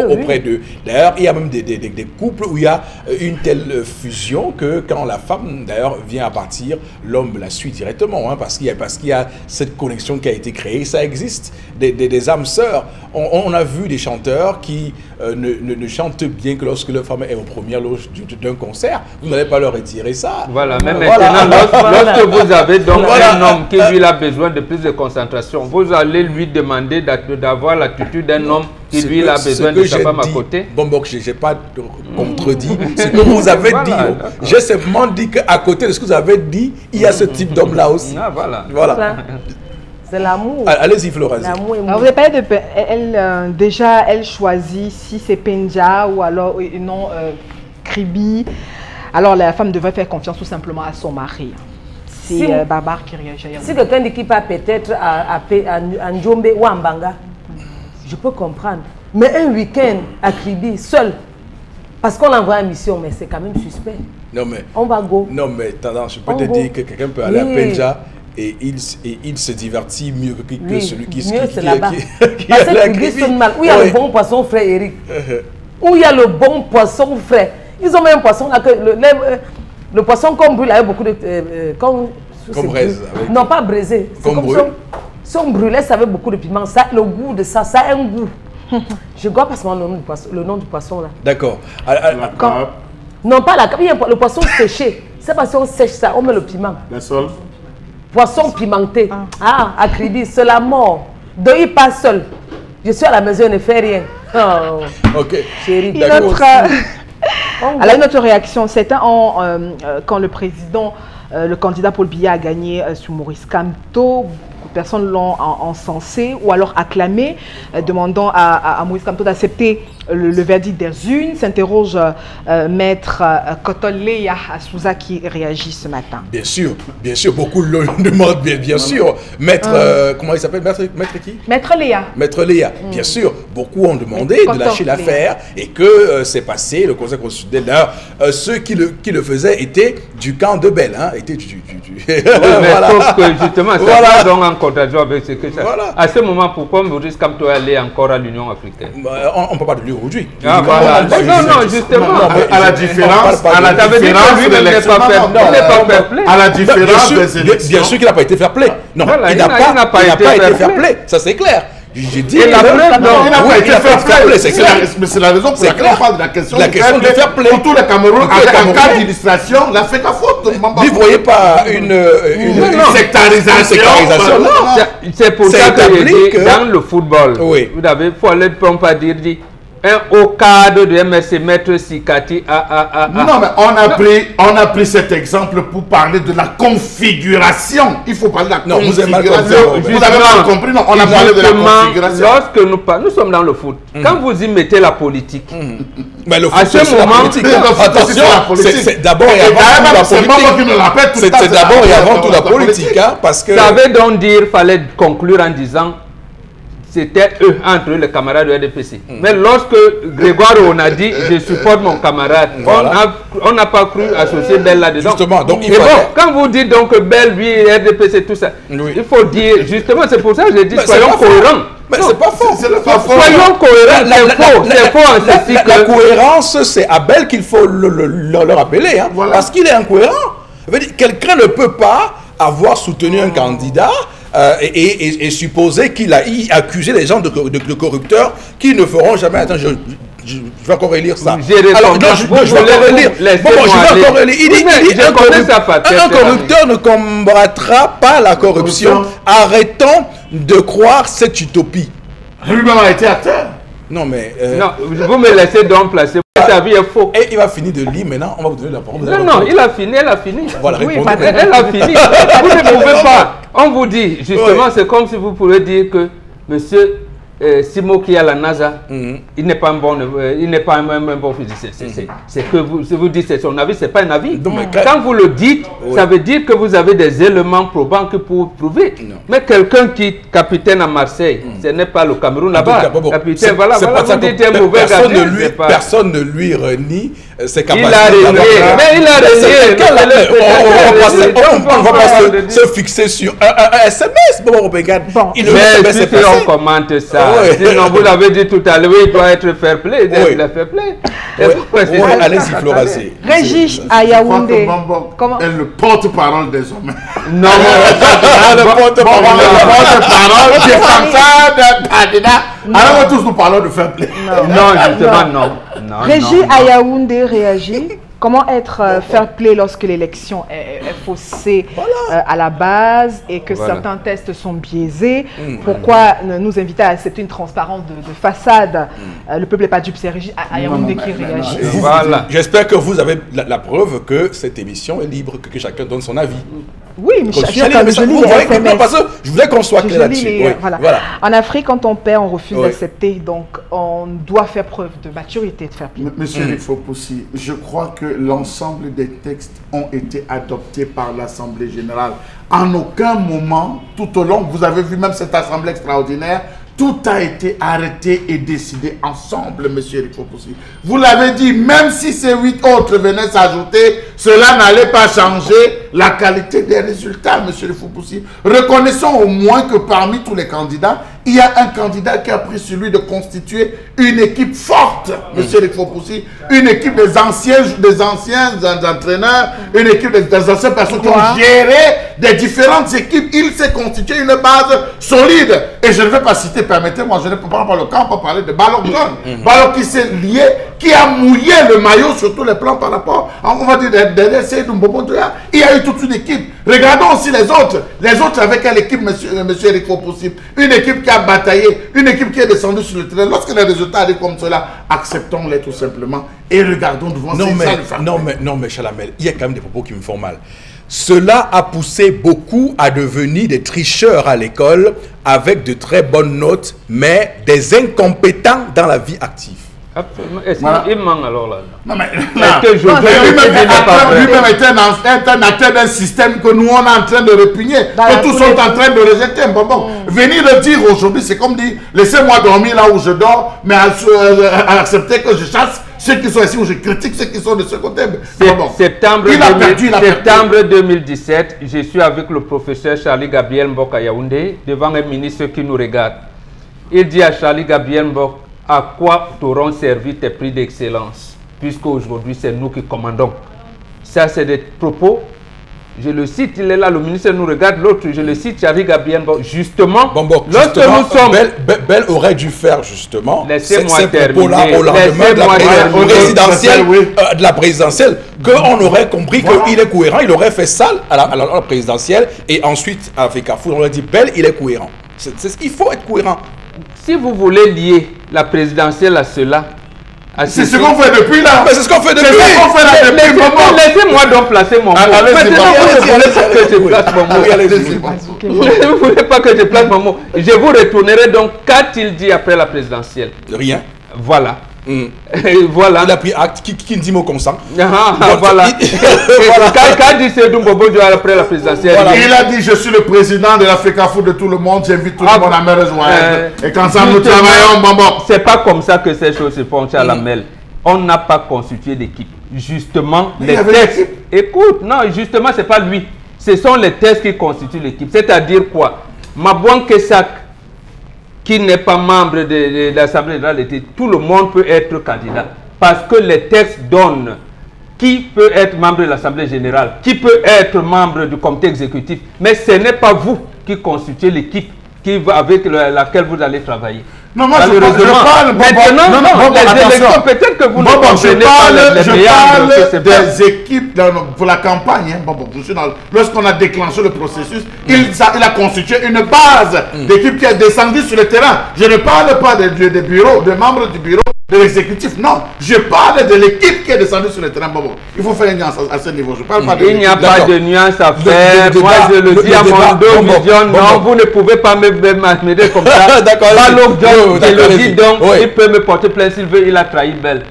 auprès d'eux. D'ailleurs, il y a même des couples où il y a une telle fusion que quand la femme d'ailleurs vient à partir, l'homme la suit directement, hein, parce qu'il y a cette connexion qui a été créée. Ça existe. Des âmes sœurs. On a vu des chanteurs qui ne chantent bien que lorsque leur femme est aux premières loges d'un concert. Vous n'allez pas leur retirer ça. Voilà, mais maintenant, lorsque vous avez donc un homme qui lui a besoin de plus de concentration, vous allez lui demander d'avoir l'attitude d'un homme qui lui a besoin de sa femme à côté. Bon, je n'ai pas contredit ce que vous avez dit. J'ai simplement dit qu'à côté de ce que vous avez dit, il y a ce type d'homme-là aussi. Ah, voilà. C'est l'amour. Allez-y, Florence. Vous avez parlé de... déjà, elle choisit si c'est Penja ou alors non Kribi. Alors, la femme devrait faire confiance tout simplement à son mari. C'est Barbare qui réagit. Si quelqu'un dit qu'il part peut-être à Ndjombe ou à Mbanga, je peux comprendre. Mais un week-end à Kribi, seul, parce qu'on l'envoie en mission, mais c'est quand même suspect. Non, mais... On va go. Non, mais tendance, je peux te dire que quelqu'un peut aller à Penja et il se divertit mieux que celui qui c'est là-bas. Parce que mal. Où il y a le bon poisson frais, Eric. Où il y a le bon poisson frais. Ils ont même un poisson là que le poisson qu'on brûle avec beaucoup de comme braise. Non, pas braisé. Si on brûlait ça avec beaucoup de piment, ça, le goût de ça, ça a un goût. Je ne vois pas seulement le nom du poisson là. D'accord. Non, pas la cape. Le poisson séché. C'est parce qu'on sèche ça, on met le piment. La sole. Poisson pimenté. À Kribi, c'est la mort. Donc il passe seul. Je suis à la maison, je ne fais rien. Oh. Ok. Chérie. Alors une autre réaction, certains ont, quand le président, le candidat Paul Biya a gagné sous Maurice Kamto, beaucoup de personnes l'ont encensé ou alors acclamé, demandant à Maurice Kamto d'accepter le verdict d'Erzun. S'interroge maître Kotoleya Souza qui réagit ce matin. Bien sûr, beaucoup le demandent, bien sûr. Maître, comment il s'appelle? Maître qui? Maître Léa. Maître Léa, bien sûr. Beaucoup ont demandé de lâcher l'affaire et que c'est passé, le Conseil constitutionnel. D'ailleurs, ceux qui le faisaient étaient du camp de Bel, hein, étaient mais voilà. Sauf que justement, ça donc en contradiction avec ce que ça. Voilà. À ce moment, pourquoi Maurice Kamto est allé encore à l'Union africaine? On ne peut pas de lui aujourd'hui. Ah, voilà. Non, justement. À la différence des élections. Bien sûr qu'il n'a pas été fair play. Non, il n'a pas été fair play. Ça, c'est clair. J'ai dit, il n'a pas été fair play, c'est clair. Mais c'est la raison pour laquelle on parle de la question de fair play. Pour tous les Camerounais, en cas d'illustration, la fait la faute. Vous ne voyez pas une sectarisation. C'est pour ça que je dis, dans le football, vous avez, faut aller pas dire, un haut cadre de MSC, Maître Sikati. Non, mais on a pris cet exemple pour parler de la configuration. Il faut parler de la configuration. Vous avez mal compris, non? On a parlé de la configuration. Lorsque nous sommes dans le foot, quand vous y mettez la politique, mais le foot, à ce moment, attention, c'est d'abord et avant tout la politique. C'est d'abord et avant tout la politique, parce que... Ça veut donc dire qu'il fallait conclure en disant c'était eux, entre eux, les camarades de RDPC. Mais lorsque Grégoire, on a dit je supporte mon camarade, on n'a pas cru associer Bell là-dedans. Justement, donc il faut... quand vous dites donc que Bell, lui, RDPC, tout ça, il faut dire, justement, c'est pour ça que j'ai dit soyons cohérents. Mais c'est pas faux. Soyons cohérents, c'est faux en ceci que... La cohérence, c'est à Bell qu'il faut le rappeler, hein, parce qu'il est incohérent. Quelqu'un ne peut pas avoir soutenu un candidat et supposer qu'il a accusé les gens de corrupteurs qui ne feront jamais. Attends, je vais encore relire ça. Alors, je vais encore relire. Bon, je vais encore relire. Il dit un corrupteur ne combattra pas la corruption. Arrêtons de croire cette utopie. Lui-même a été acteur. Non, mais... Non, vous me laissez donc placer. Sa vie est faux. Et il va finir de lire maintenant. On va vous donner la parole. Non, il a fini, elle a fini. Voilà, Oui, répondez. Elle a fini. Vous ne pouvez pas. On vous dit, justement, c'est comme si vous pourriez dire que monsieur Simo qui est à la NASA, il n'est pas un bon, bon physicien. C'est que vous dites c'est son avis, c'est pas un avis. Non, mais quand vous le dites, ça veut dire que vous avez des éléments probants que pour prouver. Non. Mais quelqu'un qui est capitaine à Marseille, ce n'est pas le Cameroun là-bas. Capitaine, voilà, vous dites un mauvais gardien. Personne ne lui renie ses capacités. Il a renié. Mais il a renié. On va pas se fixer sur un SMS. Bon, mais si on commente ça, sinon vous l'avez dit tout à l'heure, il doit être fair play. Il est fair play. Allez-y, Florazé. Régis à Yaoundé. Comment est le porte-parole des hommes? Non, le porte-parole des façades, candidat. Alors tous nous parlons de fair play. Non, justement, non. Régis à Yaoundé réagit. Comment être fair play lorsque l'élection est faussée à la base et que certains tests sont biaisés? Pourquoi nous inviter à accepter une transparence de façade? Le peuple n'est pas dupe, c'est Régis à Yaoundé qui réagit. Voilà. J'espère que vous avez la preuve que cette émission est libre, que chacun donne son avis. Oui, mais je lis les SMS. Parce que je voulais qu'on soit clair là-dessus. Voilà. En Afrique, quand on paie, on refuse d'accepter. Donc, on doit faire preuve de maturité, de faire play. Monsieur Rifopoussi, je crois que l'ensemble des textes ont été adoptés par l'Assemblée générale. En aucun moment, tout au long, vous avez vu même cette Assemblée extraordinaire, tout a été arrêté et décidé ensemble, monsieur Rifopoussi. Vous l'avez dit, même si ces 8 autres venaient s'ajouter, cela n'allait pas changer la qualité des résultats, monsieur Rifopoussi. Reconnaissons au moins que parmi tous les candidats, il y a un candidat qui a pris sur lui de constituer une équipe forte, monsieur Rifopoussi, une équipe des anciens entraîneurs, une équipe des anciennes personnes qui ont géré des différentes équipes. Il s'est constitué une base solide. Et je ne vais pas citer, permettez-moi, je ne peux pas parler le camp pour parler de Balok John. Balok qui s'est lié, qui a mouillé le maillot sur tous les plans par rapport, on va dire, derrière Seydou Mbobo. Il y a eu toute une équipe. Regardons aussi les autres. Les autres avec quelle équipe, monsieur Eric Fopoussi? Une équipe qui a bataillé, une équipe qui est descendue sur le terrain. Lorsque les résultats arrivent comme cela, acceptons-les tout simplement et regardons devant Non mais Chalamel, il y a quand même des propos qui me font mal. Cela a poussé beaucoup à devenir des tricheurs à l'école avec de très bonnes notes, mais des incompétents dans la vie active. Est-ce qu'il manque alors là? Non mais lui-même est un acteur d'un système que nous on est en train de répugner, que tous sont en train de rejeter. Bon, venir le dire aujourd'hui, c'est comme dire, laissez-moi dormir là où je dors, mais accepter que je chasse ceux qui sont ici où je critique ceux qui sont de ce côté. Septembre 2017, je suis avec le professeur Charlie Gabriel Mbok à Yaoundé devant un ministre qui nous regarde. Il dit à Charlie Gabriel Mbok, à quoi t'auront servi tes prix d'excellence, puisque aujourd'hui c'est nous qui commandons. Ça c'est des propos, je le cite, il est là, le ministre nous regarde, l'autre, je le cite, Charlie Gabriel Mbok, justement, lorsque nous sommes... Belle aurait dû faire justement laissez-moi terminer au lendemain de la présidentielle, qu'on aurait compris qu'il est cohérent, il aurait fait ça à la présidentielle, et ensuite avec Carrefour, on aurait dit Belle, il est cohérent. Il faut être cohérent. Si vous voulez lier la présidentielle à cela, c'est ce qu'on fait depuis là. Mais c'est ce qu'on fait depuis. Laissez-moi donc placer mon mot. Vous ne voulez pas que je place mon mot. Je vous retournerai donc, qu'a-t-il dit après la présidentielle? Rien. Voilà. Voilà. Il a pris acte, qui dit mot consent. Voilà. Qu'a dit Seydou Mbobo après la présidentielle? Il a dit, je suis le président de l'Africafoot de tout le monde, j'invite tout le monde à me rejoindre. Et qu'ensemble nous travaillons, c'est pas comme ça que ces choses se font, Chalamel. On n'a pas constitué d'équipe. Justement, les textes... Écoute, non, justement, c'est pas lui. Ce sont les textes qui constituent l'équipe. C'est-à-dire quoi? Mabouan Kesak, qui n'est pas membre de l'Assemblée générale, tout le monde peut être candidat. Parce que les textes donnent qui peut être membre de l'Assemblée générale, qui peut être membre du comité exécutif. Mais ce n'est pas vous qui constituez l'équipe avec laquelle vous allez travailler. Non, moi je parle maintenant, les élections, peut-être que vous ne comprenez je parle des équipes pour la campagne. Lorsqu'on a déclenché le processus, il a constitué une base d'équipe qui est descendue sur le terrain. Je ne parle pas des bureaux, des membres du bureau, de l'exécutif, non. Je parle de l'équipe qui est descendue sur le terrain. Bon, il faut faire une nuance à ce niveau. Je parle pas de il n'y a pas de nuance à faire. Moi, je le dis à mon dos, non, vous ne pouvez pas m'aider comme ça. D'accord. Balog John, je le dis donc, il peut me porter plainte s'il veut, il a trahi Bell.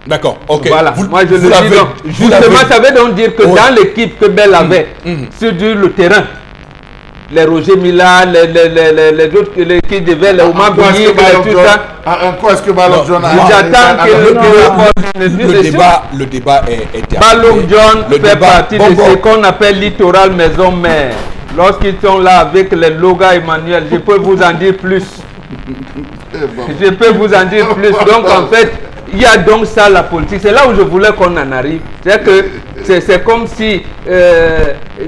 D'accord, ok. Voilà, moi je le dis donc. Justement, ça veut donc dire que dans l'équipe que Bell avait sur le terrain, les Roger Mila, les autres qui devaient, les Oumar Bouilly, tout ça. Quoi est-ce que Balog John a... J'attends que le débat est terminé. Balog John fait partie de ce qu'on appelle littoral maison mère. Lorsqu'ils sont là avec les Loga Emmanuel, je peux vous en dire plus. Je peux vous en dire plus. Donc en fait, il y a donc ça la politique. C'est là où je voulais qu'on en arrive. C'est que c'est comme si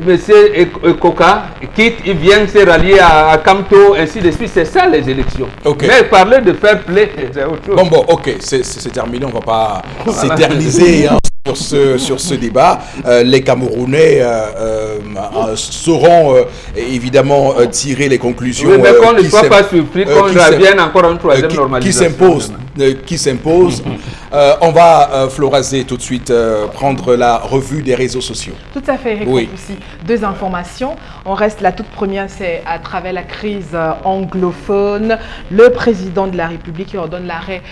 monsieur Koka quitte, il vient se rallier à Kamto, ainsi de suite. C'est ça les élections. Okay. Mais parler de fair play, c'est autre chose. Bon, ok, c'est terminé. On ne va pas s'éterniser sur ce débat. Les Camerounais sauront évidemment tirer les conclusions. Oui, mais qu'on ne soit pas surpris qu'on revienne encore en troisième normalisation. Qui s'impose. On va, Florazé, tout de suite prendre la revue des réseaux sociaux. Tout à fait, Eric. Oui. Aussi. Deux informations. On reste la toute première, c'est à travers la crise anglophone. Le président de la République ordonne l'arrêt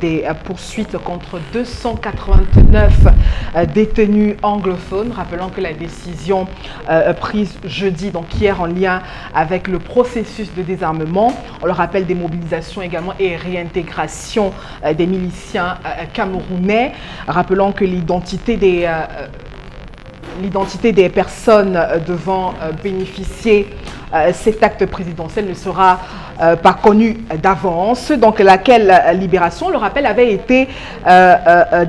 des poursuites contre 289 détenus anglophones. Rappelons que la décision prise jeudi, donc hier, en lien avec le processus de désarmement. On le rappelle, des mobilisations également et réintégration des miliciens camerounais. Rappelons que l'identité des personnes devant bénéficier cet acte présidentiel ne sera pas connue d'avance. Donc laquelle libération, on le rappelle, avait été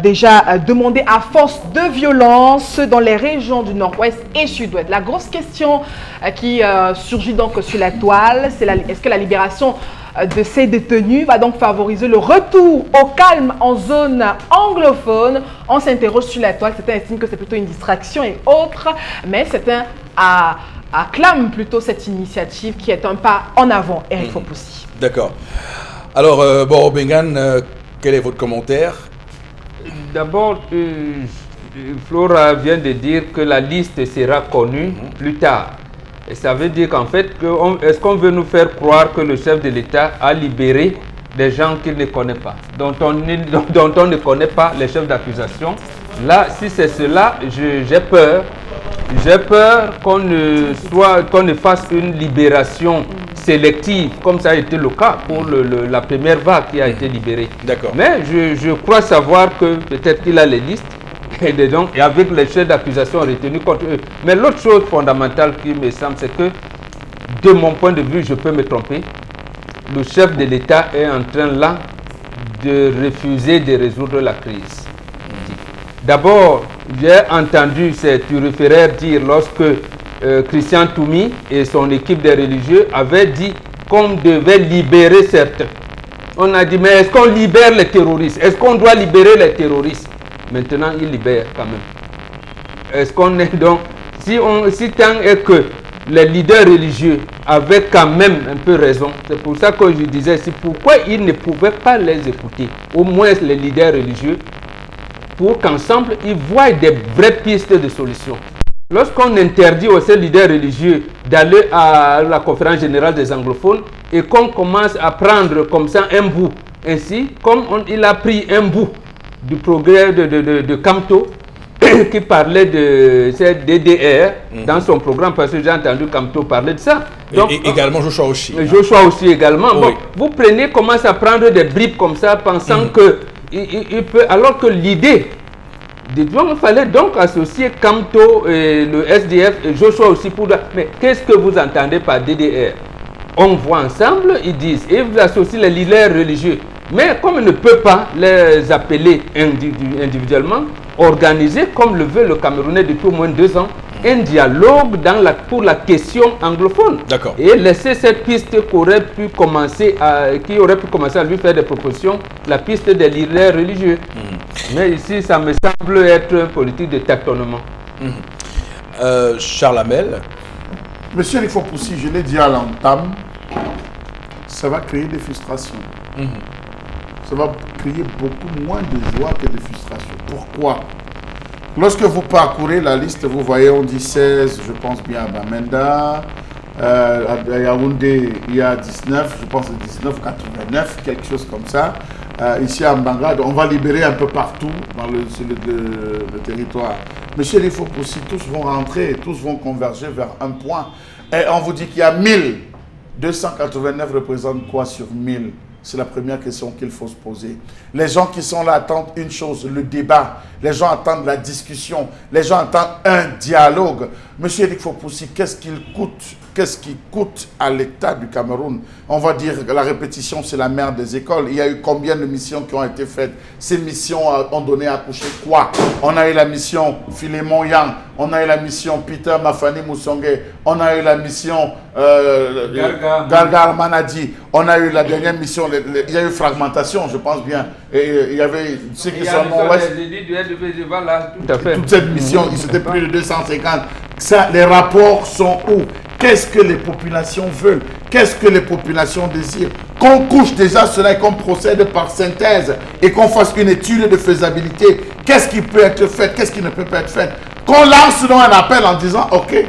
déjà demandée à force de violence dans les régions du nord-ouest et sud-ouest. La grosse question qui surgit donc sur la toile, c'est est-ce que la libération de ces détenus va donc favoriser le retour au calme en zone anglophone? On s'interroge sur la toile, certains estiment que c'est plutôt une distraction et autres, mais certains acclament plutôt cette initiative qui est un pas en avant. Eric Fopoussi. D'accord. Alors, Bengan, quel est votre commentaire? D'abord, Flora vient de dire que la liste sera connue plus tard. Et ça veut dire qu'en fait, est-ce qu'on veut nous faire croire que le chef de l'État a libéré des gens qu'il ne connaît pas, dont on ne connaît pas les chefs d'accusation? Là, si c'est cela, j'ai peur. J'ai peur qu'on ne fasse une libération sélective, comme ça a été le cas pour la première vague qui a été libérée. D'accord. Mais je crois savoir que peut-être qu'il a les listes. Et avec les chefs d'accusation retenus contre eux. Mais l'autre chose fondamentale qui me semble, c'est que, de mon point de vue, je peux me tromper, le chef de l'État est en train là de refuser de résoudre la crise. D'abord, j'ai entendu ces turiféraires dire lorsque Christian Toumi et son équipe de religieux avaient dit qu'on devait libérer certains. On a dit, mais est-ce qu'on libère les terroristes? Est-ce qu'on doit libérer les terroristes? Maintenant, il libère quand même. Est-ce qu'on est donc... Si tant est que les leaders religieux avaient quand même un peu raison, c'est pour ça que je disais, c'est pourquoi ils ne pouvaient pas les écouter, au moins les leaders religieux, pour qu'ensemble, ils voient des vraies pistes de solutions. Lorsqu'on interdit aux leaders religieux d'aller à la conférence générale des anglophones et qu'on commence à prendre comme ça un bout, ainsi, comme il a pris un bout du progrès de Kamto qui parlait de cette DDR dans son programme, parce que j'ai entendu Kamto parler de ça. Donc, et également Joshua aussi. Joshua aussi également. Oui. Bon, vous prenez, commencez à prendre des bribes comme ça, pensant que il peut, alors que l'idée, il fallait donc associer Kamto et le SDF et Joshua aussi pour... Mais qu'est-ce que vous entendez par DDR? On voit ensemble, ils disent, et vous associez les leaders religieux. Mais comme on ne peut pas les appeler individuellement, organiser comme le veut le Camerounais depuis au moins 2 ans, un dialogue pour la question anglophone. D'accord. Et laisser cette piste qui aurait pu commencer à lui faire des propositions, la piste des leaders religieux. Mais ici, ça me semble être une politique de tâtonnement. Charles Hamel. Monsieur Rifopoussi, je l'ai dit à l'entame, ça va créer des frustrations. Ça va créer beaucoup moins de joie que de frustration. Pourquoi? Lorsque vous parcourez la liste, vous voyez, on dit 16, je pense bien à Bamenda, à Yaoundé, il y a 19, je pense 19, 89, quelque chose comme ça. Ici à Mbanga, on va libérer un peu partout sur le territoire. Monsieur Rifopoussi, tous vont rentrer, tous vont converger vers un point. Et on vous dit qu'il y a 1289 représentent quoi sur 1000? C'est la première question qu'il faut se poser. Les gens qui sont là attendent une chose, le débat. Les gens attendent la discussion. Les gens attendent un dialogue. Monsieur Rifopoussi, qu'est-ce qui coûte à l'État du Cameroun? On va dire que la répétition, c'est la mère des écoles. Il y a eu combien de missions qui ont été faites? Ces missions ont donné à coucher quoi? On a eu la mission Philémon Yang. On a eu la mission Peter Mafani Moussongue. On a eu la mission Gargar Manadi. On a eu la dernière mission. Il y a eu fragmentation, je pense bien. Et il y avait ceux qui sont nord-ouest. Toute cette mission, c'était plus de 250. Ça, les rapports sont où? Qu'est-ce que les populations veulent? Qu'est-ce que les populations désirent? Qu'on couche déjà cela et qu'on procède par synthèse et qu'on fasse une étude de faisabilité. Qu'est-ce qui peut être fait? Qu'est-ce qui ne peut pas être fait? Qu'on lance donc un appel en disant, ok,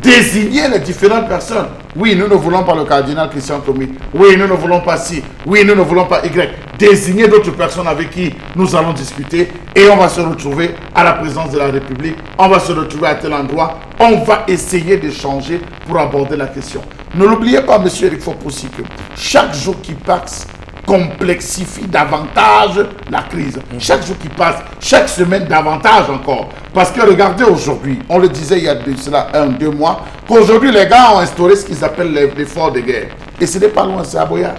désigner les différentes personnes. Oui, nous ne voulons pas le cardinal Christian Tomi. Oui, nous ne voulons pas ci. Oui, nous ne voulons pas Y. Désigner d'autres personnes avec qui nous allons discuter et on va se retrouver à la présidence de la République. On va se retrouver à tel endroit. On va essayer d'échanger pour aborder la question. Ne l'oubliez pas, monsieur Rifopoussi, que chaque jour qui passe complexifie davantage la crise. Chaque jour qui passe, chaque semaine davantage encore. Parce que regardez aujourd'hui, on le disait il y a de cela 1-2 mois, qu'aujourd'hui les gars ont instauré ce qu'ils appellent l'effort de guerre. Et ce n'est pas loin, c'est à Boya.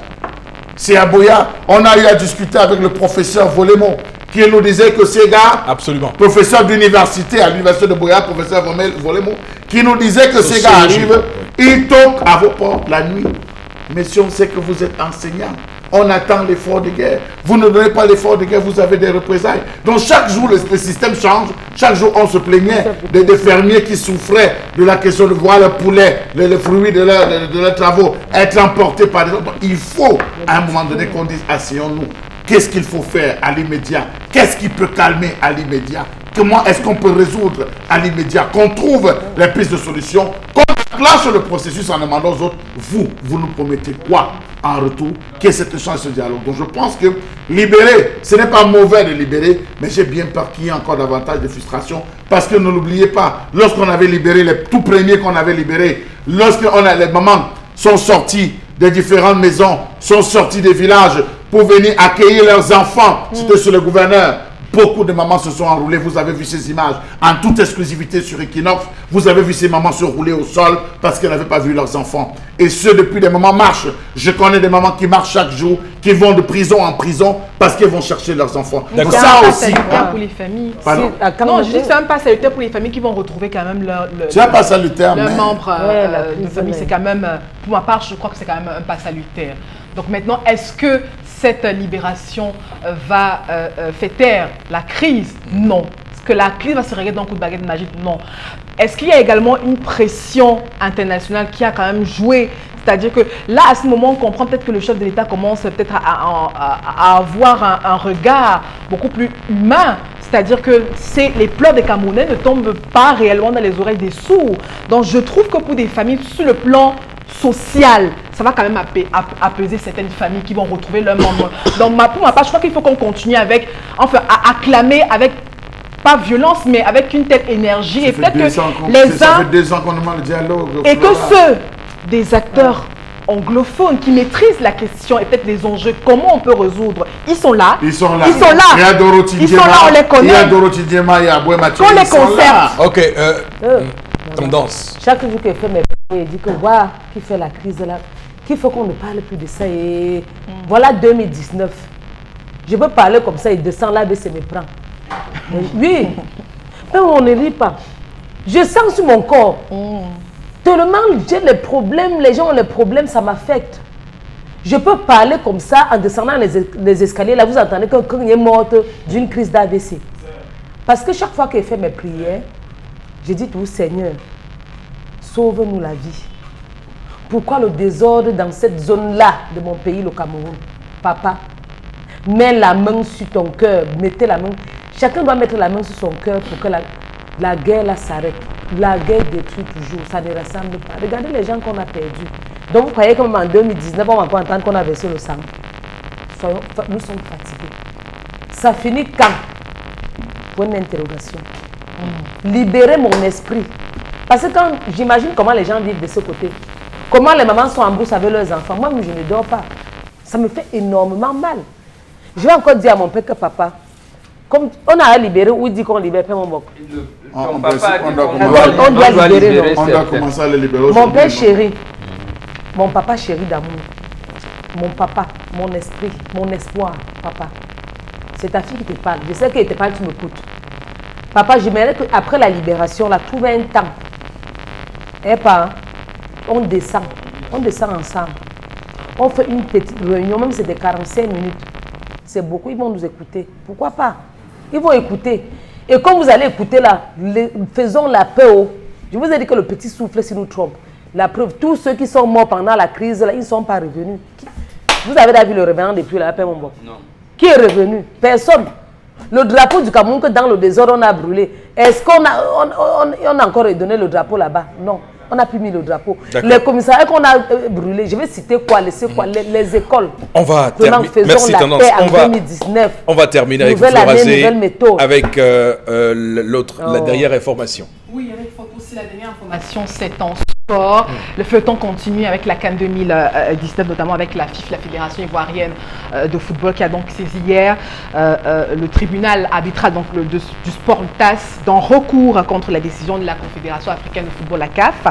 C'est à Boya. On a eu à discuter avec le professeur Volemo, qui nous disait que ces gars, absolument, professeur d'université à l'université de Boya, professeur Volemo, qui nous disait que ces gars arrivent, ils toquent à vos portes la nuit. Mais si on sait que vous êtes enseignant, on attend l'effort de guerre. Vous ne donnez pas l'effort de guerre, vous avez des représailles. Donc chaque jour, le système change. Chaque jour, on se plaignait des fermiers qui souffraient de la question de voir le poulet, les fruits de leurs travaux être emportés par des autres. Il faut, à un moment donné, qu'on dise, asseyons-nous. Qu'est-ce qu'il faut faire à l'immédiat? Qu'est-ce qui peut calmer à l'immédiat? Comment est-ce qu'on peut résoudre à l'immédiat? Qu'on trouve les pistes de solution, qu'on clenche le processus en demandant aux autres, vous nous promettez quoi en retour? Qu'est-ce que cette chance, ce dialogue? Donc je pense que libérer, ce n'est pas mauvais de libérer, mais j'ai bien peur qu'il y ait encore davantage de frustration, parce que ne l'oubliez pas, lorsqu'on avait libéré, les tout premiers qu'on avait libérés, les mamans sont sortis des différentes maisons, sont sortis des villages pour venir accueillir leurs enfants, c'était sur le gouverneur. Beaucoup de mamans se sont enroulées, vous avez vu ces images en toute exclusivité sur Equinox. Vous avez vu ces mamans se rouler au sol parce qu'elles n'avaient pas vu leurs enfants. Et ce, depuis des mamans marchent. Je connais des mamans qui marchent chaque jour, qui vont de prison en prison parce qu'elles vont chercher leurs enfants. Donc ça aussi. Pour les familles. Non, je dis que c'est même pas salutaire pour les familles qui vont retrouver quand même leur pas salutaire, mais membre de famille. C'est quand même, pour ma part, je crois que c'est quand même un pas salutaire. Donc maintenant, est-ce que cette libération va faire taire la crise? Non. Est-ce que la crise va se régler d'un coup de baguette magique? Non. Est-ce qu'il y a également une pression internationale qui a quand même joué? C'est-à-dire que là, à ce moment, on comprend peut-être que le chef de l'État commence peut-être à avoir un regard beaucoup plus humain. C'est-à-dire que les pleurs des Camerounais ne tombent pas réellement dans les oreilles des sourds. Donc je trouve que pour des familles, sur le plan social, ça va quand même apaiser certaines familles qui vont retrouver leur membres. Donc pour ma part, je crois qu'il faut qu'on continue avec, enfin, à acclamer avec, pas violence, mais avec une telle énergie. Et peut-être que les uns, 2 ans qu'on demande le dialogue. Et que ceux des acteurs anglophones qui maîtrisent la question et peut-être les enjeux, comment on peut résoudre, ils sont là. Ils sont là. Il y a Dorothy Diema, ils sont là, on les connaît. Il y a Dorothy Diema, il y a Aboué Mathieu. On les conserve. Ok, tendance. Chaque jour que fait mes parents, il dit que voilà, qui fait la crise là, qu'il faut qu'on ne parle plus de ça. Et voilà 2019. Je peux parler comme ça, il descend là, mais ça me prend. Oui, mais on ne lit pas. Je sens sur mon corps. Tellement j'ai les problèmes, les gens ont les problèmes, ça m'affecte. Je peux parler comme ça en descendant les escaliers. Là, vous entendez que quelqu'un est morte d'une crise d'AVC. Parce que chaque fois que je fais mes prières, je dis tout, Seigneur, sauve-nous la vie. Pourquoi le désordre dans cette zone-là de mon pays, le Cameroun? Papa, mets la main sur ton cœur, mettez la main. Chacun doit mettre la main sur son cœur pour que la guerre là s'arrête. La guerre détruit toujours, ça ne ressemble pas. Regardez les gens qu'on a perdus. Donc vous croyez qu'en 2019, on va pas entendre qu'on a versé le sang. Nous sommes fatigués. Ça finit quand? Point d'interrogation. Libérer mon esprit. Parce que quand j'imagine comment les gens vivent de ce côté, comment les mamans sont en bourse avec leurs enfants, moi je ne dors pas. Ça me fait énormément mal. Je vais encore dire à mon père que papa, comme on a libéré ou il dit qu'on libère, mon boc. On doit libérer. On doit commencer à les libérer. Mon père chéri, mon papa chéri d'amour, mon papa, mon esprit, mon espoir, papa. C'est ta fille qui te parle. Je sais qu'elle te parle, tu m'écoutes. Papa, j'aimerais qu'après la libération, là, trouver un temps. Et pas, on descend ensemble. On fait une petite réunion, même si c'est de 45 minutes. C'est beaucoup, ils vont nous écouter. Pourquoi pas? Ils vont écouter. Et quand vous allez écouter là, faisons la paix. Je vous ai dit que le petit souffle, si nous trompe. La preuve, tous ceux qui sont morts pendant la crise, là, ils ne sont pas revenus. Vous avez déjà vu le revenant depuis la paix, mon bon? Non. Qui est revenu? Personne. Le drapeau du Cameroun que dans le désordre, on a brûlé. Est-ce qu'on a encore redonné le drapeau là-bas? Non. On n'a plus mis le drapeau. Les commissariats qu'on a brûlés, je vais citer quoi? Les écoles. On va terminer. Merci, Tendance. En 2019. On va terminer avec nouvelle année, nouvelle méthode. Avec la dernière information. Oui, avec aussi la dernière information, c'est en sport. Le feuilleton continue avec la CAN 2019, notamment avec la FIF, la Fédération Ivoirienne de football, qui a donc saisi hier le tribunal arbitral donc du sport TAS dans recours contre la décision de la Confédération africaine de football, la CAF,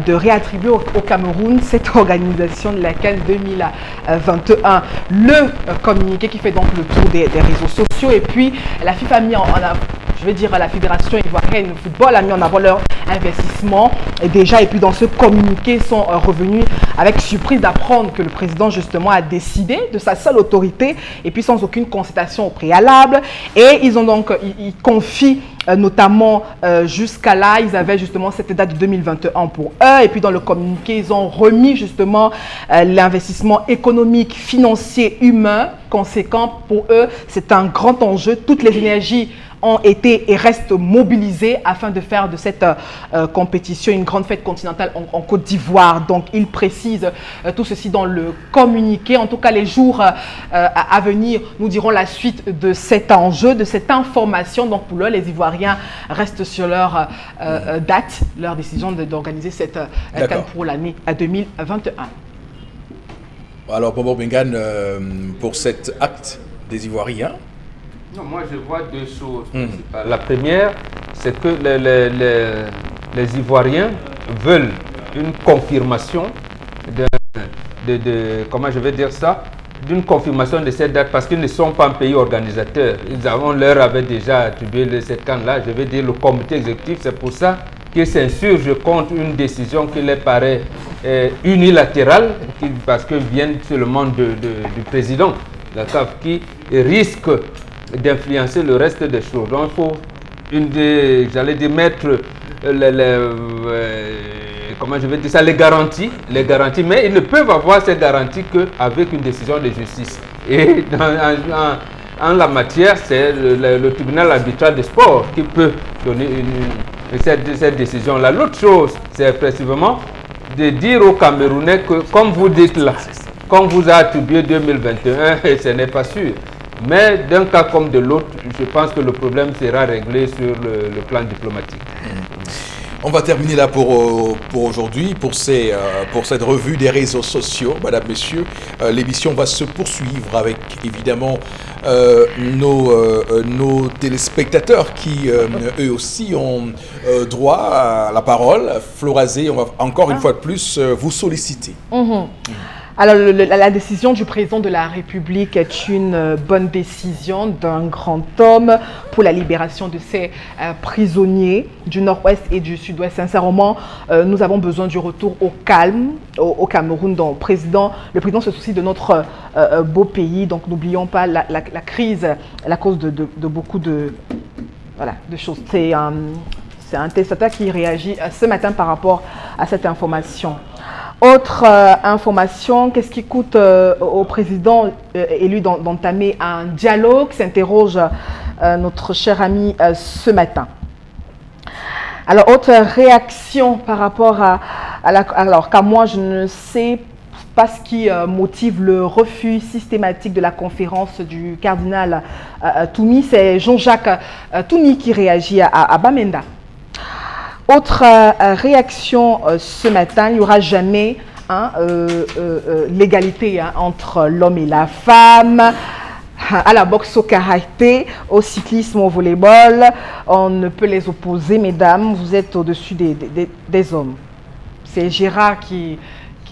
de réattribuer au Cameroun cette organisation de la CAN 2021. Le communiqué qui fait donc le tour des réseaux sociaux, et puis la FIFA a mis je vais dire, la Fédération Ivoirienne de football a mis en avant leur investissement déjà, et puis dans ce communiqué, ils sont revenus avec surprise d'apprendre que le président justement a décidé de sa seule autorité et puis sans aucune consultation au préalable, et ils ont donc, ils confient notamment jusqu'à là, ils avaient justement cette date de 2021 pour eux, et puis dans le communiqué, ils ont remis justement l'investissement économique, financier, humain conséquent pour eux. C'est un grand enjeu, toutes les énergies ont été et restent mobilisés afin de faire de cette compétition une grande fête continentale en Côte d'Ivoire. Donc, ils précisent tout ceci dans le communiqué. En tout cas, les jours à venir, nous dirons la suite de cet enjeu, de cette information. Donc, pour l'heure, les Ivoiriens restent sur leur date, leur décision d'organiser cette CAN pour l'année 2021. Alors, Bobo Bengan, pour cet acte des Ivoiriens, non, moi je vois deux choses principales. La première, c'est que les Ivoiriens veulent une confirmation comment je vais dire ça, d'une confirmation de cette date, parce qu'ils ne sont pas un pays organisateur. On leur avait déjà attribué cette CAN-là, je vais dire le comité exécutif. C'est pour ça qu'ils s'insurgent contre une décision qui leur paraît unilatérale, parce qu'ils viennent seulement du président, la CAF, qui risque d'influencer le reste des choses. Donc il faut j'allais dire mettre comment je vais dire ça, les garanties, mais ils ne peuvent avoir ces garanties qu'avec une décision de justice. Et en la matière, c'est le tribunal arbitral des sports qui peut donner cette décision-là. L'autre chose, c'est précisément de dire aux Camerounais que, comme vous dites là, comme vous a attribué 2021, ce n'est pas sûr. Mais d'un cas comme de l'autre, je pense que le problème sera réglé sur le plan diplomatique. On va terminer là pour aujourd'hui, pour cette revue des réseaux sociaux. Madame, Messieurs, l'émission va se poursuivre avec évidemment nos téléspectateurs qui eux aussi ont droit à la parole. Florazé, on va encore une fois de plus vous solliciter. Alors, la décision du président de la République est une bonne décision d'un grand homme pour la libération de ces prisonniers du Nord-Ouest et du Sud-Ouest. Sincèrement, nous avons besoin du retour au calme au Cameroun. Donc, le président se soucie de notre beau pays. Donc, n'oublions pas la crise, la cause de beaucoup de choses. C'est un testateur qui réagit ce matin par rapport à cette information. Autre information, qu'est-ce qui coûte au président élu d'entamer un dialogue, s'interroge notre cher ami ce matin. Alors, autre réaction par rapport alors qu'à moi, je ne sais pas ce qui motive le refus systématique de la conférence du cardinal Toumi. C'est Jean-Jacques Toumi qui réagit à Bamenda. Autre réaction ce matin, il n'y aura jamais l'égalité entre l'homme et la femme. À la boxe, au karaté, au cyclisme, au volleyball, on ne peut les opposer, mesdames, vous êtes au-dessus des hommes. C'est Gérard qui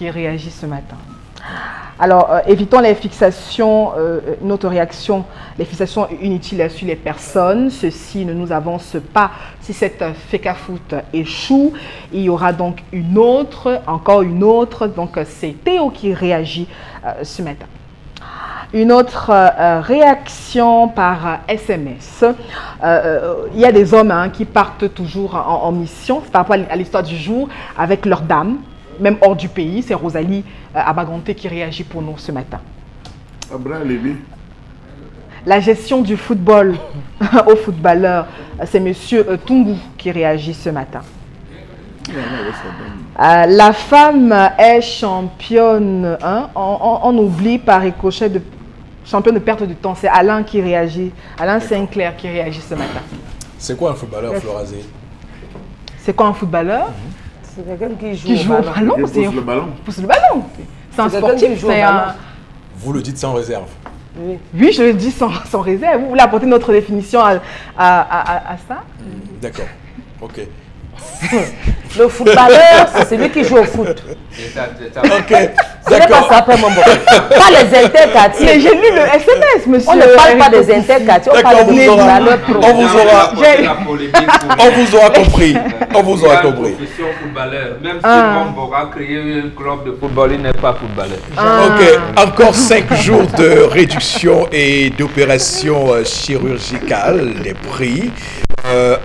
réagit ce matin. Alors, évitons les fixations, notre réaction, les fixations inutiles sur les personnes. Ceci ne nous avance pas. Si cette FECAFOOT échoue, il y aura donc encore une autre. Donc, c'est Théo qui réagit ce matin. Une autre réaction par SMS. Il y a des hommes qui partent toujours en mission. C'est par rapport à l'histoire du jour avec leurs dames. Même hors du pays, c'est Rosalie Abaganté qui réagit pour nous ce matin. La gestion du football aux footballeurs, c'est M. Tungu qui réagit ce matin. La femme est championne, on oublie par ricochet de championne de perte de temps. C'est Alain qui réagit, Alain Sinclair qui réagit ce matin. C'est quoi un footballeur, Florazé? C'est quoi un footballeur? C'est quelqu'un qui joue au ballon. Pousse le ballon. Pousse le ballon. C'est un sportif. Vous le dites sans réserve. Oui, je le dis sans réserve. Vous voulez apporter notre définition à ça? D'accord. Ok. Le footballeur, c'est celui qui joue au foot. Ok. Ce n'est pas ça, mon bon. Pas les interquartiers. Mais j'ai lu le SMS, monsieur. On ne parle pas des interquartiers, on parle des footballeurs. On vous aura compris. On vous aura compris. Même si on aura créé un club de football, il n'est pas footballeur. Ok. Encore 5 jours de réduction et d'opérations chirurgicales, les prix.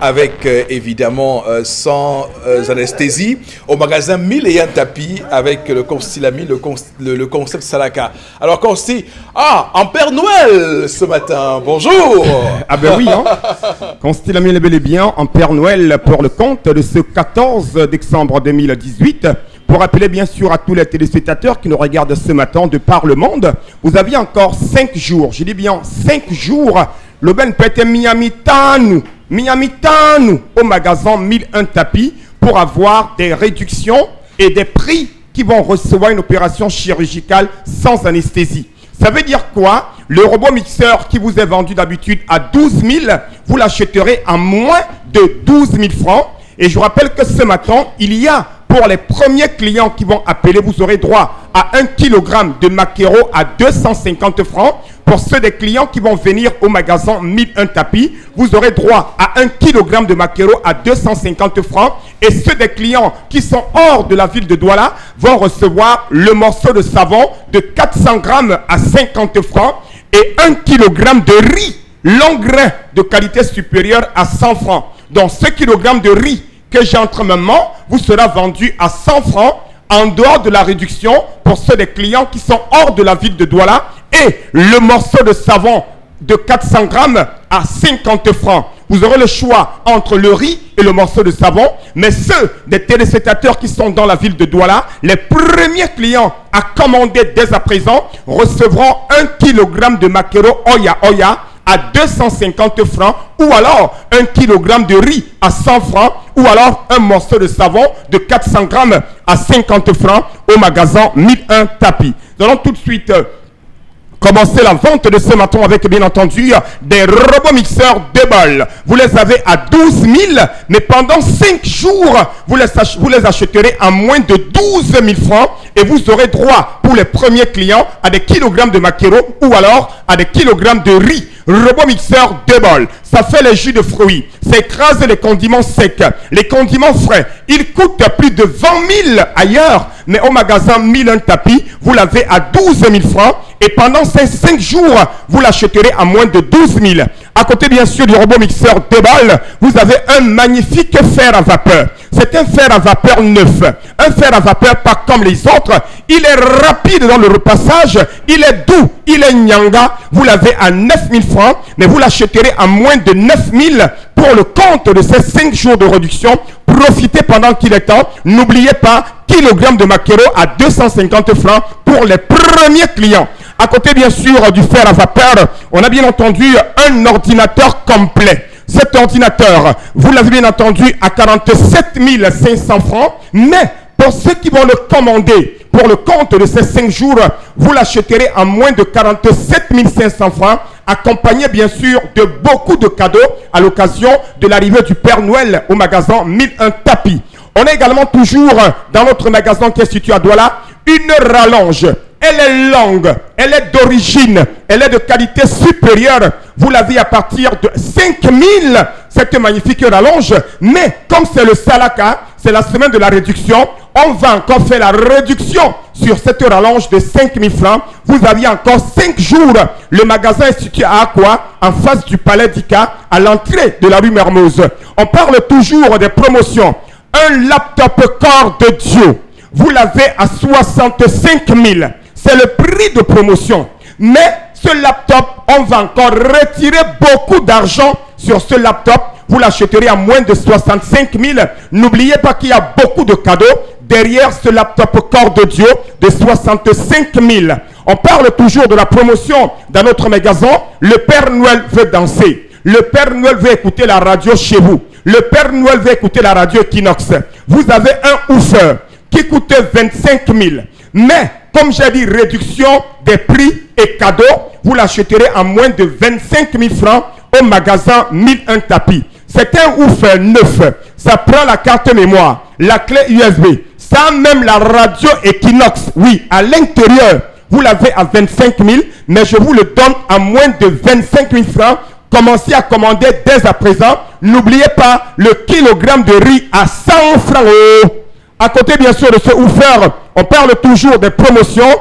Avec évidemment sans anesthésie au magasin 1000 et un tapis avec le Constilami, le concept Salaka. Alors Consti, en Père Noël ce matin, bonjour. Ah ben oui, Constilami est bel et bien en Père Noël pour le compte de ce 14 décembre 2018. Pour rappeler bien sûr à tous les téléspectateurs qui nous regardent ce matin de par le monde, vous aviez encore 5 jours, je dis bien 5 jours, le ben peut être Miami Tanou au magasin 1001 tapis pour avoir des réductions et des prix qui vont recevoir une opération chirurgicale sans anesthésie. Ça veut dire quoi? Le robot mixeur qui vous est vendu d'habitude à 12 000, vous l'achèterez à moins de 12 000 francs. Et je vous rappelle que ce matin, il y a pour les premiers clients qui vont appeler, vous aurez droit à 1 kg de maquereau à 250 francs. Pour ceux des clients qui vont venir au magasin 1001 tapis, vous aurez droit à 1 kg de maquereau à 250 francs. Et ceux des clients qui sont hors de la ville de Douala vont recevoir le morceau de savon de 400 grammes à 50 francs et 1 kg de riz long grain de qualité supérieure à 100 francs. Donc ce kilogramme de riz que j'ai entre mes mains vous sera vendu à 100 francs en dehors de la réduction pour ceux des clients qui sont hors de la ville de Douala, et le morceau de savon de 400 grammes à 50 francs. Vous aurez le choix entre le riz et le morceau de savon, mais ceux des téléspectateurs qui sont dans la ville de Douala, les premiers clients à commander dès à présent recevront 1 kg de maquereau Oya Oya à 250 francs, ou alors 1 kg de riz à 100 francs, ou alors un morceau de savon de 400 grammes à 50 francs au magasin 1001 tapis. Nous allons tout de suite commencer la vente de ce matin avec bien entendu des robots mixeurs de bol. Vous les avez à 12 000, mais pendant 5 jours, vous les acheterez à moins de 12 000 francs. et vous aurez droit pour les premiers clients à des kilogrammes de maquereau ou alors à des kilogrammes de riz. Robot mixeur 2 bols, ça fait les jus de fruits, ça écrase les condiments secs, les condiments frais. Il coûte plus de 20 000 ailleurs, mais au magasin 1001 tapis, vous l'avez à 12 000 francs et pendant ces 5 jours, vous l'acheterez à moins de 12 000. À côté bien sûr du robot mixeur 2 bols, vous avez un magnifique fer à vapeur. C'est un fer à vapeur neuf, un fer à vapeur pas comme les autres. Il est rapide dans le repassage, il est doux, il est nyanga. Vous l'avez à 9 000 francs, mais vous l'achèterez à moins de 9 000 pour le compte de ces 5 jours de réduction. Profitez pendant qu'il est temps. N'oubliez pas, kilogramme de maquereau à 250 francs pour les premiers clients. À côté bien sûr du fer à vapeur, on a bien entendu un ordinateur complet. Cet ordinateur, vous l'avez bien entendu à 47 500 francs, mais pour ceux qui vont le commander pour le compte de ces 5 jours, vous l'achèterez à moins de 47 500 francs, accompagné bien sûr de beaucoup de cadeaux à l'occasion de l'arrivée du Père Noël au magasin 1001 tapis. On a également toujours dans notre magasin qui est situé à Douala, une rallonge. Elle est longue, elle est d'origine, elle est de qualité supérieure. Vous l'avez à partir de 5 000, cette magnifique rallonge. Mais comme c'est le Salaka, c'est la semaine de la réduction, on va encore faire la réduction sur cette rallonge de 5 000 francs. Vous aviez encore 5 jours. Le magasin est situé à Aqua, en face du Palais d'Ika, à l'entrée de la rue Mermoz. On parle toujours des promotions. Un laptop corps de Dieu, vous l'avez à 65 000. C'est le prix de promotion. Mais ce laptop, on va encore retirer beaucoup d'argent sur ce laptop. Vous l'achèterez à moins de 65 000. N'oubliez pas qu'il y a beaucoup de cadeaux derrière ce laptop corps de Dieu de 65 000. On parle toujours de la promotion dans notre magasin. Le Père Noël veut danser. Le Père Noël veut écouter la radio chez vous. Le Père Noël veut écouter la radio Equinox. Vous avez un woofer qui coûtait 25 000. Mais, comme j'ai dit, réduction des prix et cadeaux, vous l'achèterez à moins de 25 000 francs au magasin 1001 tapis. C'est un woofer neuf. Ça prend la carte mémoire, la clé USB. Ça a même la radio Equinox. Oui, à l'intérieur, vous l'avez à 25 000, mais je vous le donne à moins de 25 000 francs. Commencez à commander dès à présent. N'oubliez pas le kilogramme de riz à 100 francs. À côté bien sûr de ce woofer, on parle toujours des promotions.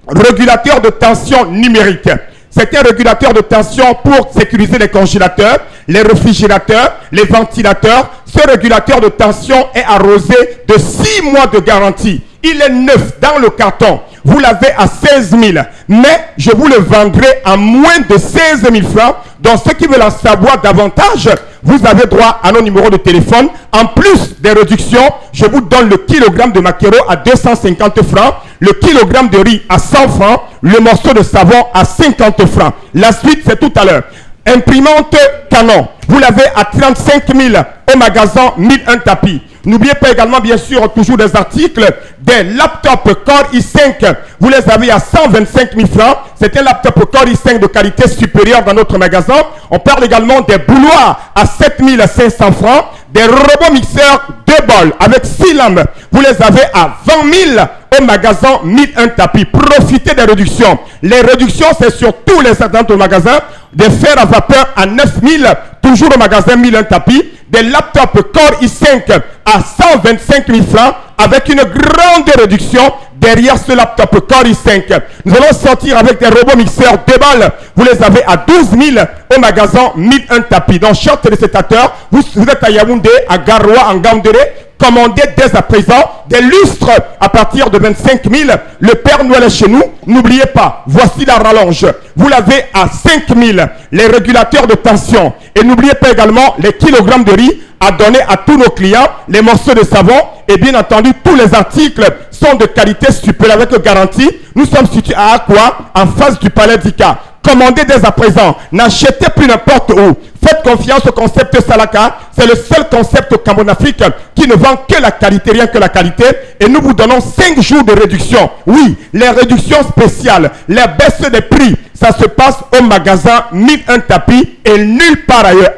Régulateur de tension numérique. C'est un régulateur de tension pour sécuriser les congélateurs, les réfrigérateurs, les ventilateurs. Ce régulateur de tension est arrosé de 6 mois de garantie. Il est neuf dans le carton. Vous l'avez à 16 000. Mais je vous le vendrai à moins de 16 000 francs. Donc ceux qui veulent en savoir davantage, vous avez droit à nos numéros de téléphone. En plus des réductions, je vous donne le kilogramme de maquereau à 250 francs, le kilogramme de riz à 100 francs, le morceau de savon à 50 francs. La suite, c'est tout à l'heure. Imprimante Canon, vous l'avez à 35 000 au magasin 1001 tapis. N'oubliez pas également, bien sûr, toujours des articles, des laptops Core i5. Vous les avez à 125 000 francs. C'est un laptop Core i5 de qualité supérieure dans notre magasin. On parle également des bouloirs à 7 500 francs. Des robots mixeurs 2 bols avec 6 lames. Vous les avez à 20 000 au magasin 1001 tapis. Profitez des réductions. Les réductions, c'est sur tous les certains de magasin. Des fers à vapeur à 9 000, toujours au magasin 1001 tapis. Des laptops Core i5 à 125 000 francs avec une grande réduction derrière ce laptop Core i5. Nous allons sortir avec des robots mixeurs 2 balles. Vous les avez à 12 000 au magasin 1001 tapis. Donc, chers téléspectateurs, vous êtes à Yaoundé, à Garoua, en Gandéré. Commandez dès à présent des lustres à partir de 25 000. Le Père Noël est chez nous. N'oubliez pas, voici la rallonge. Vous l'avez à 5 000. Les régulateurs de tension. Et n'oubliez pas également les kilogrammes de riz à donner à tous nos clients, les morceaux de savon. Et bien entendu, tous les articles sont de qualité supérieure avec garantie. Nous sommes situés à Aqua, en face du Palais d'Ika. Commandez dès à présent. N'achetez plus n'importe où. Faites confiance au concept Salaka. C'est le seul concept au Cameroun Afrique qui ne vend que la qualité, rien que la qualité. Et nous vous donnons 5 jours de réduction. Oui, les réductions spéciales, les baisses des prix, ça se passe au magasin 1001 tapis et nulle part ailleurs.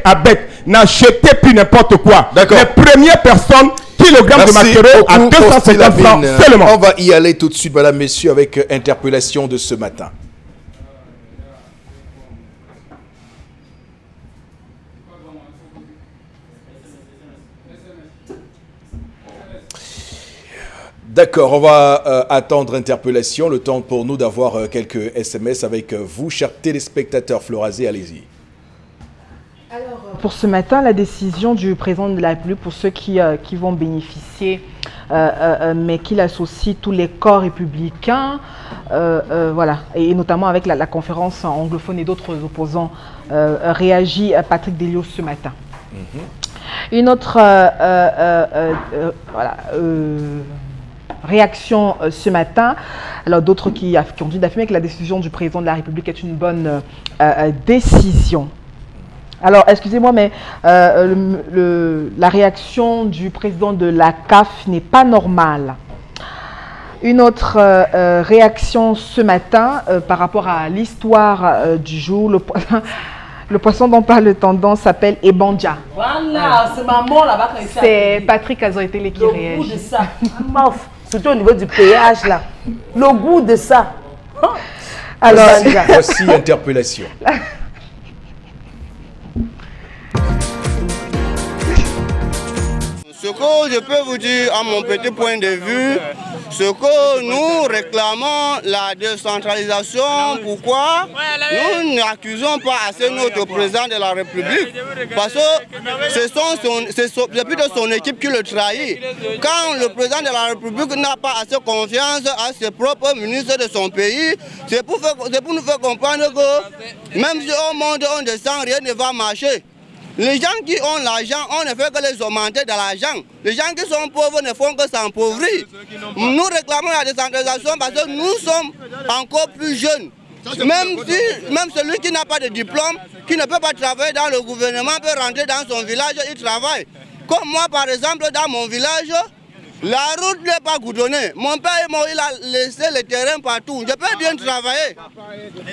Avec, n'achetez plus n'importe quoi. D'accord. Les premières personnes, kilogrammes de matériaux à 250 francs seulement. On va y aller tout de suite, madame, messieurs, avec interpellation de ce matin. D'accord, on va attendre interpellation, le temps pour nous d'avoir quelques SMS avec vous, chers téléspectateurs. Florazé, allez-y. Alors, pour ce matin, la décision du président de la République pour ceux qui vont bénéficier, mais qu'il associe tous les corps républicains, voilà, et notamment avec la conférence anglophone et d'autres opposants, réagit Patrick Delios ce matin. Une autre réaction ce matin, alors d'autres qui ont dû affirmer que la décision du président de la République est une bonne décision. Alors, excusez-moi, mais la réaction du président de la CAF n'est pas normale. Une autre réaction ce matin par rapport à l'histoire du jour, le poisson dont parle le tendance s'appelle Ebandja. Voilà, c'est maman là-bas quand il s'est C'est Patrick Azoetele qui réagit. Le goût de ça, surtout au niveau du péage là. Le goût de ça. Alors, voici interpellation. Ce que je peux vous dire à mon petit point de vue, ce que nous réclamons la décentralisation, pourquoi nous n'accusons pas assez notre président de la République, parce que c'est plutôt son équipe qui le trahit. Quand le président de la République n'a pas assez confiance à ses propres ministres de son pays, c'est pour nous faire comprendre que même si au monde on descend, rien ne va marcher. Les gens qui ont l'argent, on ne fait que les augmenter de l'argent. Les gens qui sont pauvres ne font que s'appauvrir. Nous réclamons la décentralisation parce que nous sommes encore plus jeunes. Même celui qui n'a pas de diplôme, qui ne peut pas travailler dans le gouvernement, peut rentrer dans son village, il travaille. Comme moi par exemple, dans mon village, la route n'est pas goudronnée. Mon père il a laissé le terrain partout. Je peux bien travailler.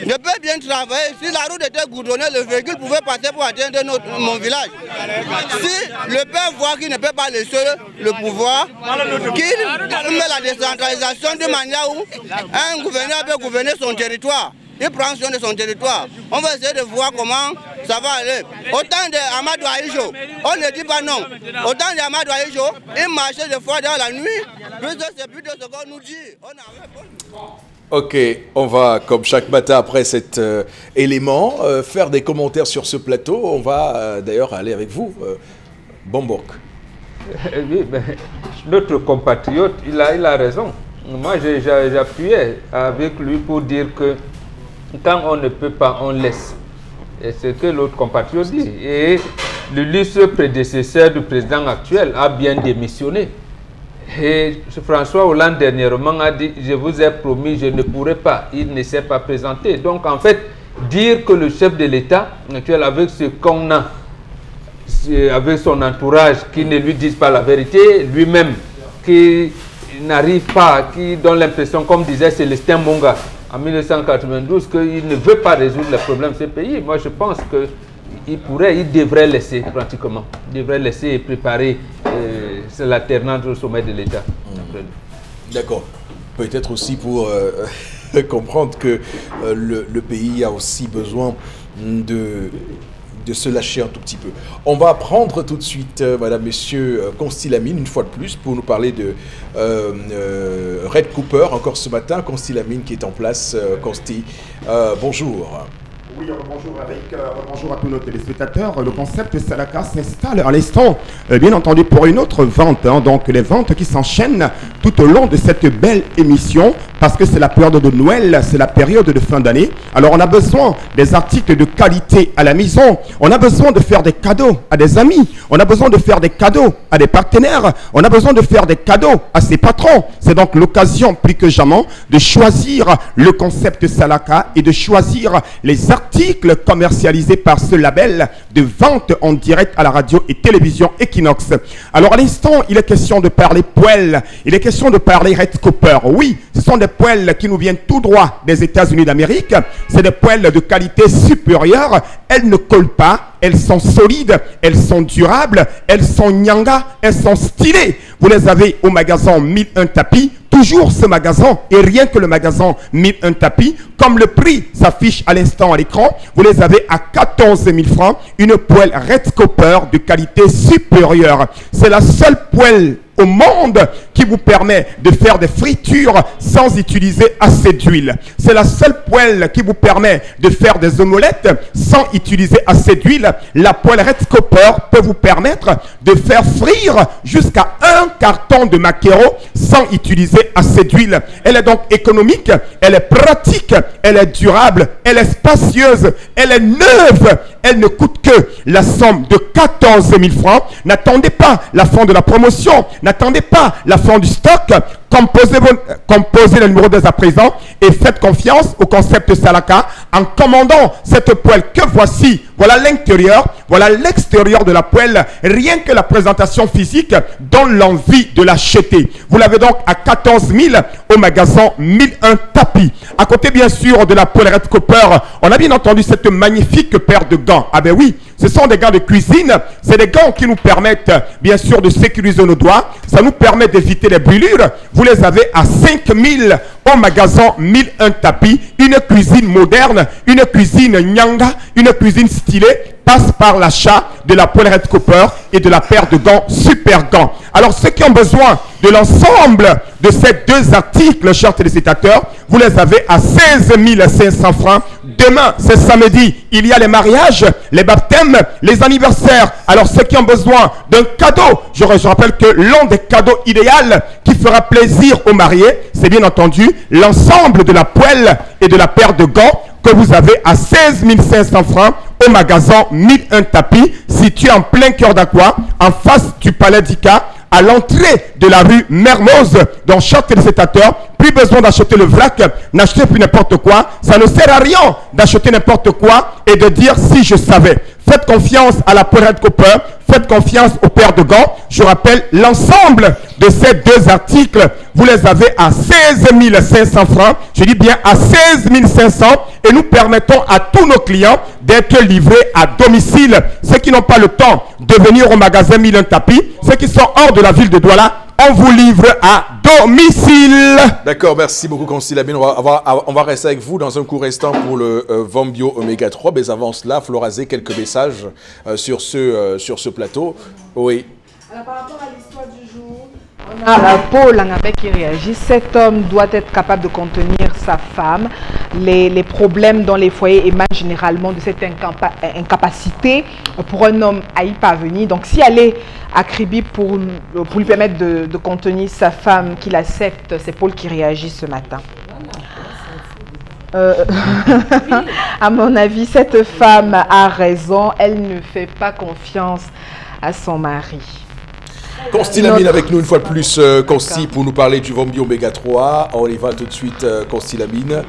Je peux bien travailler. Si la route était goudronnée, le véhicule pouvait passer pour atteindre mon village. Si le père voit qu'il ne peut pas laisser le pouvoir, qu'il met la décentralisation de manière où un gouverneur peut gouverner son territoire. Il prend soin de son territoire. On va essayer de voir comment ça va aller. Autant d'Amadou Aïjo, on ne dit pas non. Autant d'Amadou Aïjo, il marchait des fois dans la nuit. C'est plutôt ce qu'on nous dit. Ok, on va, comme chaque matin après cet élément, faire des commentaires sur ce plateau. On va d'ailleurs aller avec vous, Bombok. Oui, mais notre compatriote, il a raison. Moi, j'appuyais avec lui pour dire que quand on ne peut pas, on laisse. Et c'est ce que l'autre compatriote dit. Et l'illustre prédécesseur du président actuel a bien démissionné. Et François Hollande dernièrement a dit « Je vous ai promis, je ne pourrai pas ». Il ne s'est pas présenté. Donc en fait, dire que le chef de l'État actuel, avec ce qu'on a, avec son entourage, qui ne lui disent pas la vérité, lui-même, qui n'arrive pas, qui donne l'impression, comme disait Célestin Monga, en 1992, qu'il ne veut pas résoudre les problèmes de ce pays. Moi, je pense qu'il devrait laisser pratiquement. Il devrait laisser préparer l'alternance au sommet de l'État. D'accord. Peut-être aussi pour comprendre que le pays a aussi besoin de se lâcher un tout petit peu. On va prendre tout de suite, madame, monsieur, Consti Lamine, une fois de plus, pour nous parler de Red Cooper, encore ce matin. Consti Lamine qui est en place. Consti, bonjour. Oui, bonjour Eric, bonjour à tous nos téléspectateurs. Le concept Salaka s'installe à l'instant, bien entendu, pour une autre vente. Donc les ventes qui s'enchaînent tout au long de cette belle émission, parce que c'est la période de Noël, c'est la période de fin d'année. Alors on a besoin des articles de qualité à la maison. On a besoin de faire des cadeaux à des amis. On a besoin de faire des cadeaux à des partenaires. On a besoin de faire des cadeaux à ses patrons. C'est donc l'occasion plus que jamais de choisir le concept Salaka et de choisir les articles articles commercialisés par ce label de vente en direct à la radio et télévision Equinox. Alors à l'instant, il est question de parler poêle, il est question de parler Red Cooper. Oui, ce sont des poêles qui nous viennent tout droit des États-Unis d'Amérique. C'est des poêles de qualité supérieure. Elles ne collent pas, elles sont solides, elles sont durables, elles sont nyanga, elles sont stylées. Vous les avez au magasin 1001 tapis. Toujours ce magasin et rien que le magasin 1001 tapis. Comme le prix s'affiche à l'instant à l'écran, vous les avez à 14 000 francs. Une poêle Red Cooper de qualité supérieure. C'est la seule poêle au monde qui vous permet de faire des fritures sans utiliser assez d'huile. C'est la seule poêle qui vous permet de faire des omelettes sans utiliser assez d'huile. La poêle Red Cooper peut vous permettre de faire frire jusqu'à 1 carton de maquereau sans utiliser assez d'huile. Elle est donc économique, elle est pratique, elle est durable, elle est spacieuse, elle est neuve. Elle ne coûte que la somme de 14 000 francs. N'attendez pas la fin de la promotion. N'attendez pas la fin du stock. Composez le numéro dès à présent et faites confiance au concept Salaka en commandant cette poêle que voici. Voilà l'intérieur, voilà l'extérieur de la poêle. Rien que la présentation physique donne l'envie de l'acheter. Vous l'avez donc à 14 000 au magasin 1001 tapis. À côté bien sûr de la poêle Red Cooper, on a bien entendu cette magnifique paire de gants. Ah ben oui, ce sont des gants de cuisine. C'est des gants qui nous permettent bien sûr de sécuriser nos doigts. Ça nous permet d'éviter les brûlures. Vous les avez à 5 000 au magasin 1001 tapis. Une cuisine moderne, une cuisine nyanga, une cuisine stylée passe par l'achat de la poêle Red Cooper et de la paire de gants Super Gants. Alors ceux qui ont besoin de l'ensemble de ces deux articles, chers téléspectateurs, vous les avez à 16 500 francs. Demain, c'est samedi, il y a les mariages, les baptêmes, les anniversaires. Alors ceux qui ont besoin d'un cadeau, je rappelle que l'un des cadeaux idéaux qui fera plaisir aux mariés, c'est bien entendu l'ensemble de la poêle et de la paire de gants que vous avez à 16 500 francs au magasin 1001 tapis, situé en plein cœur d'Aqua, en face du Palais d'Ika, à l'entrée de la rue Mermoz, dans chaque téléspectateur. Plus besoin d'acheter le vrac, n'achetez plus n'importe quoi. Ça ne sert à rien d'acheter n'importe quoi et de dire si je savais. Faites confiance à la poêle Red Cooper, faites confiance aux paires de gants. Je rappelle l'ensemble de ces deux articles, vous les avez à 16 500 francs. Je dis bien à 16 500 et nous permettons à tous nos clients d'être livrés à domicile. Ceux qui n'ont pas le temps de venir au magasin 1001 tapis, ceux qui sont hors de la ville de Douala, on vous livre à domicile. D'accord, merci beaucoup, Consti Lamine. On va rester avec vous dans un court instant pour le Vombio Oméga 3. Mais avant cela, Florazé, quelques messages sur ce plateau. Oui. Alors, par rapport à l'histoire du jour, on a Paul Langabé qui réagit. Cet homme doit être capable de contenir sa femme. Les problèmes dans les foyers émanent généralement de cette incapacité pour un homme à y parvenir. Donc, si elle est acribie pour lui permettre de contenir sa femme, qu'il accepte, c'est Paul qui réagit ce matin. À mon avis, cette femme a raison. Elle ne fait pas confiance à son mari. Consti Lamine avec nous une fois de plus, Consti, pour nous parler du Vombio Oméga 3. On y va tout de suite, Consti Lamine.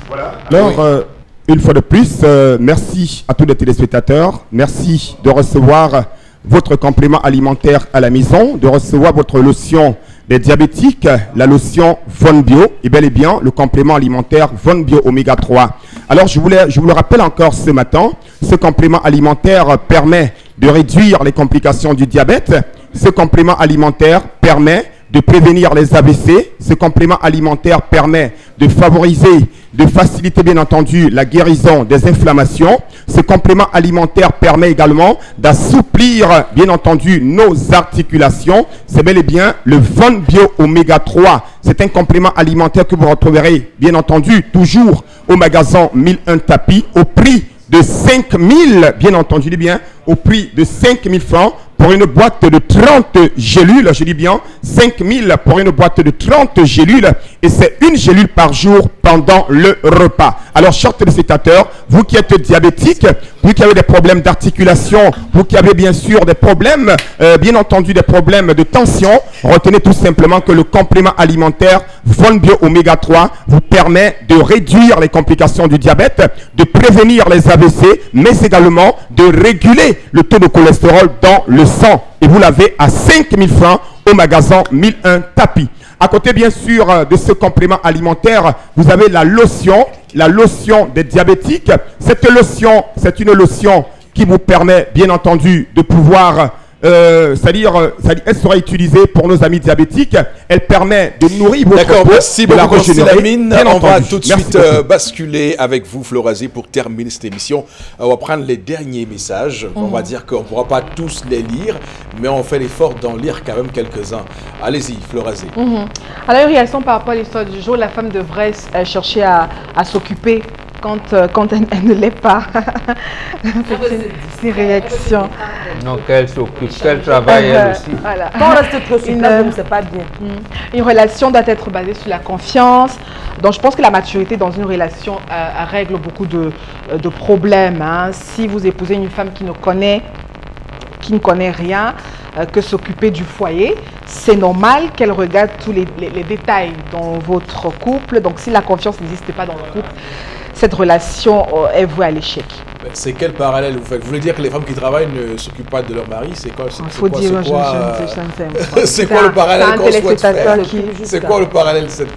Voilà. Alors, une fois de plus, merci à tous les téléspectateurs. Merci de recevoir votre complément alimentaire à la maison, de recevoir votre lotion des diabétiques, la lotion Vombio et bel et bien le complément alimentaire Vombio Oméga 3. Alors, je vous le rappelle encore ce matin, ce complément alimentaire permet de réduire les complications du diabète. Ce complément alimentaire permet de prévenir les AVC. Ce complément alimentaire permet de favoriser, de faciliter bien entendu la guérison des inflammations. Ce complément alimentaire permet également d'assouplir bien entendu nos articulations. C'est bel et bien le Vombio Oméga 3. C'est un complément alimentaire que vous retrouverez bien entendu toujours au magasin 1001 tapis au prix de 5 000, bien entendu, bien, au prix de 5 000 francs pour une boîte de 30 gélules, je dis bien 5 000 pour une boîte de 30 gélules et c'est une gélule par jour pendant le repas. Alors, chers téléspectateurs, vous qui êtes diabétiques, vous qui avez des problèmes d'articulation, vous qui avez bien sûr des problèmes, bien entendu des problèmes de tension, retenez tout simplement que le complément alimentaire Von Bio Oméga 3 vous permet de réduire les complications du diabète, de prévenir les AVC, mais également de réguler le taux de cholestérol dans le sang. Et vous l'avez à 5 000 francs au magasin 1001 Tapis. À côté, bien sûr, de ce complément alimentaire, vous avez la lotion des diabétiques. Cette lotion, c'est une lotion qui vous permet, bien entendu, de pouvoir... c'est-à-dire, elle sera utilisée pour nos amis diabétiques. Elle permet de nourrir votre peau. D'accord, merci de la beaucoup, régénérer. Lamine. Bien On va entendu. tout de Merci suite beaucoup. basculer avec vous, Florazé, pour terminer cette émission. On va prendre les derniers messages. On va dire qu'on ne pourra pas tous les lire, mais on fait l'effort d'en lire quand même quelques-uns. Allez-y, Florazé. Alors, une réaction par rapport à l'histoire du jour, la femme devrait chercher à s'occuper quand elle ne l'est pas. C'est une réaction. Non, qu'elle s'occupe, qu'elle travaille elle aussi. Voilà. Quand on reste trop sur place, c'est pas bien. Une relation doit être basée sur la confiance. Donc, je pense que la maturité dans une relation règle beaucoup de problèmes. Hein. Si vous épousez une femme qui ne connaît rien, que s'occuper du foyer, c'est normal qu'elle regarde tous les détails dans votre couple. Donc, si la confiance n'existe pas dans le couple, cette relation est vouée à l'échec. C'est quel parallèle vous faites? Vous voulez dire que les femmes qui travaillent ne s'occupent pas de leur mari? C'est quoi? Il faut dire, c'est quoi le parallèle qu'on souhaite faire? C'est quoi le parallèle de cette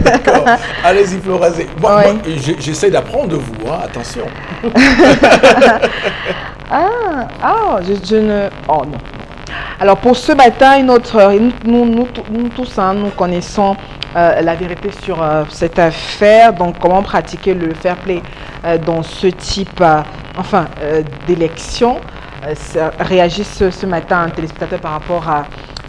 D'accord. Allez-y, Florazé. Moi, j'essaie d'apprendre de vous, hein. Attention. Je ne... Oh non. Alors pour ce matin, nous tous, hein, nous connaissons la vérité sur cette affaire. Donc comment pratiquer le fair play dans ce type d'élection. Réagissent ce matin un téléspectateur par rapport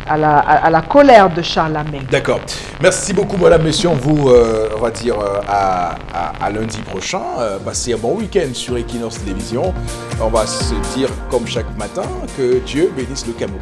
à la colère de Charles Lamé. D'accord. Merci beaucoup, madame, messieurs. On vous, on va dire, à lundi prochain. Passez un bon week-end sur Equinox Télévision. On va se dire, comme chaque matin, que Dieu bénisse le Cameroun.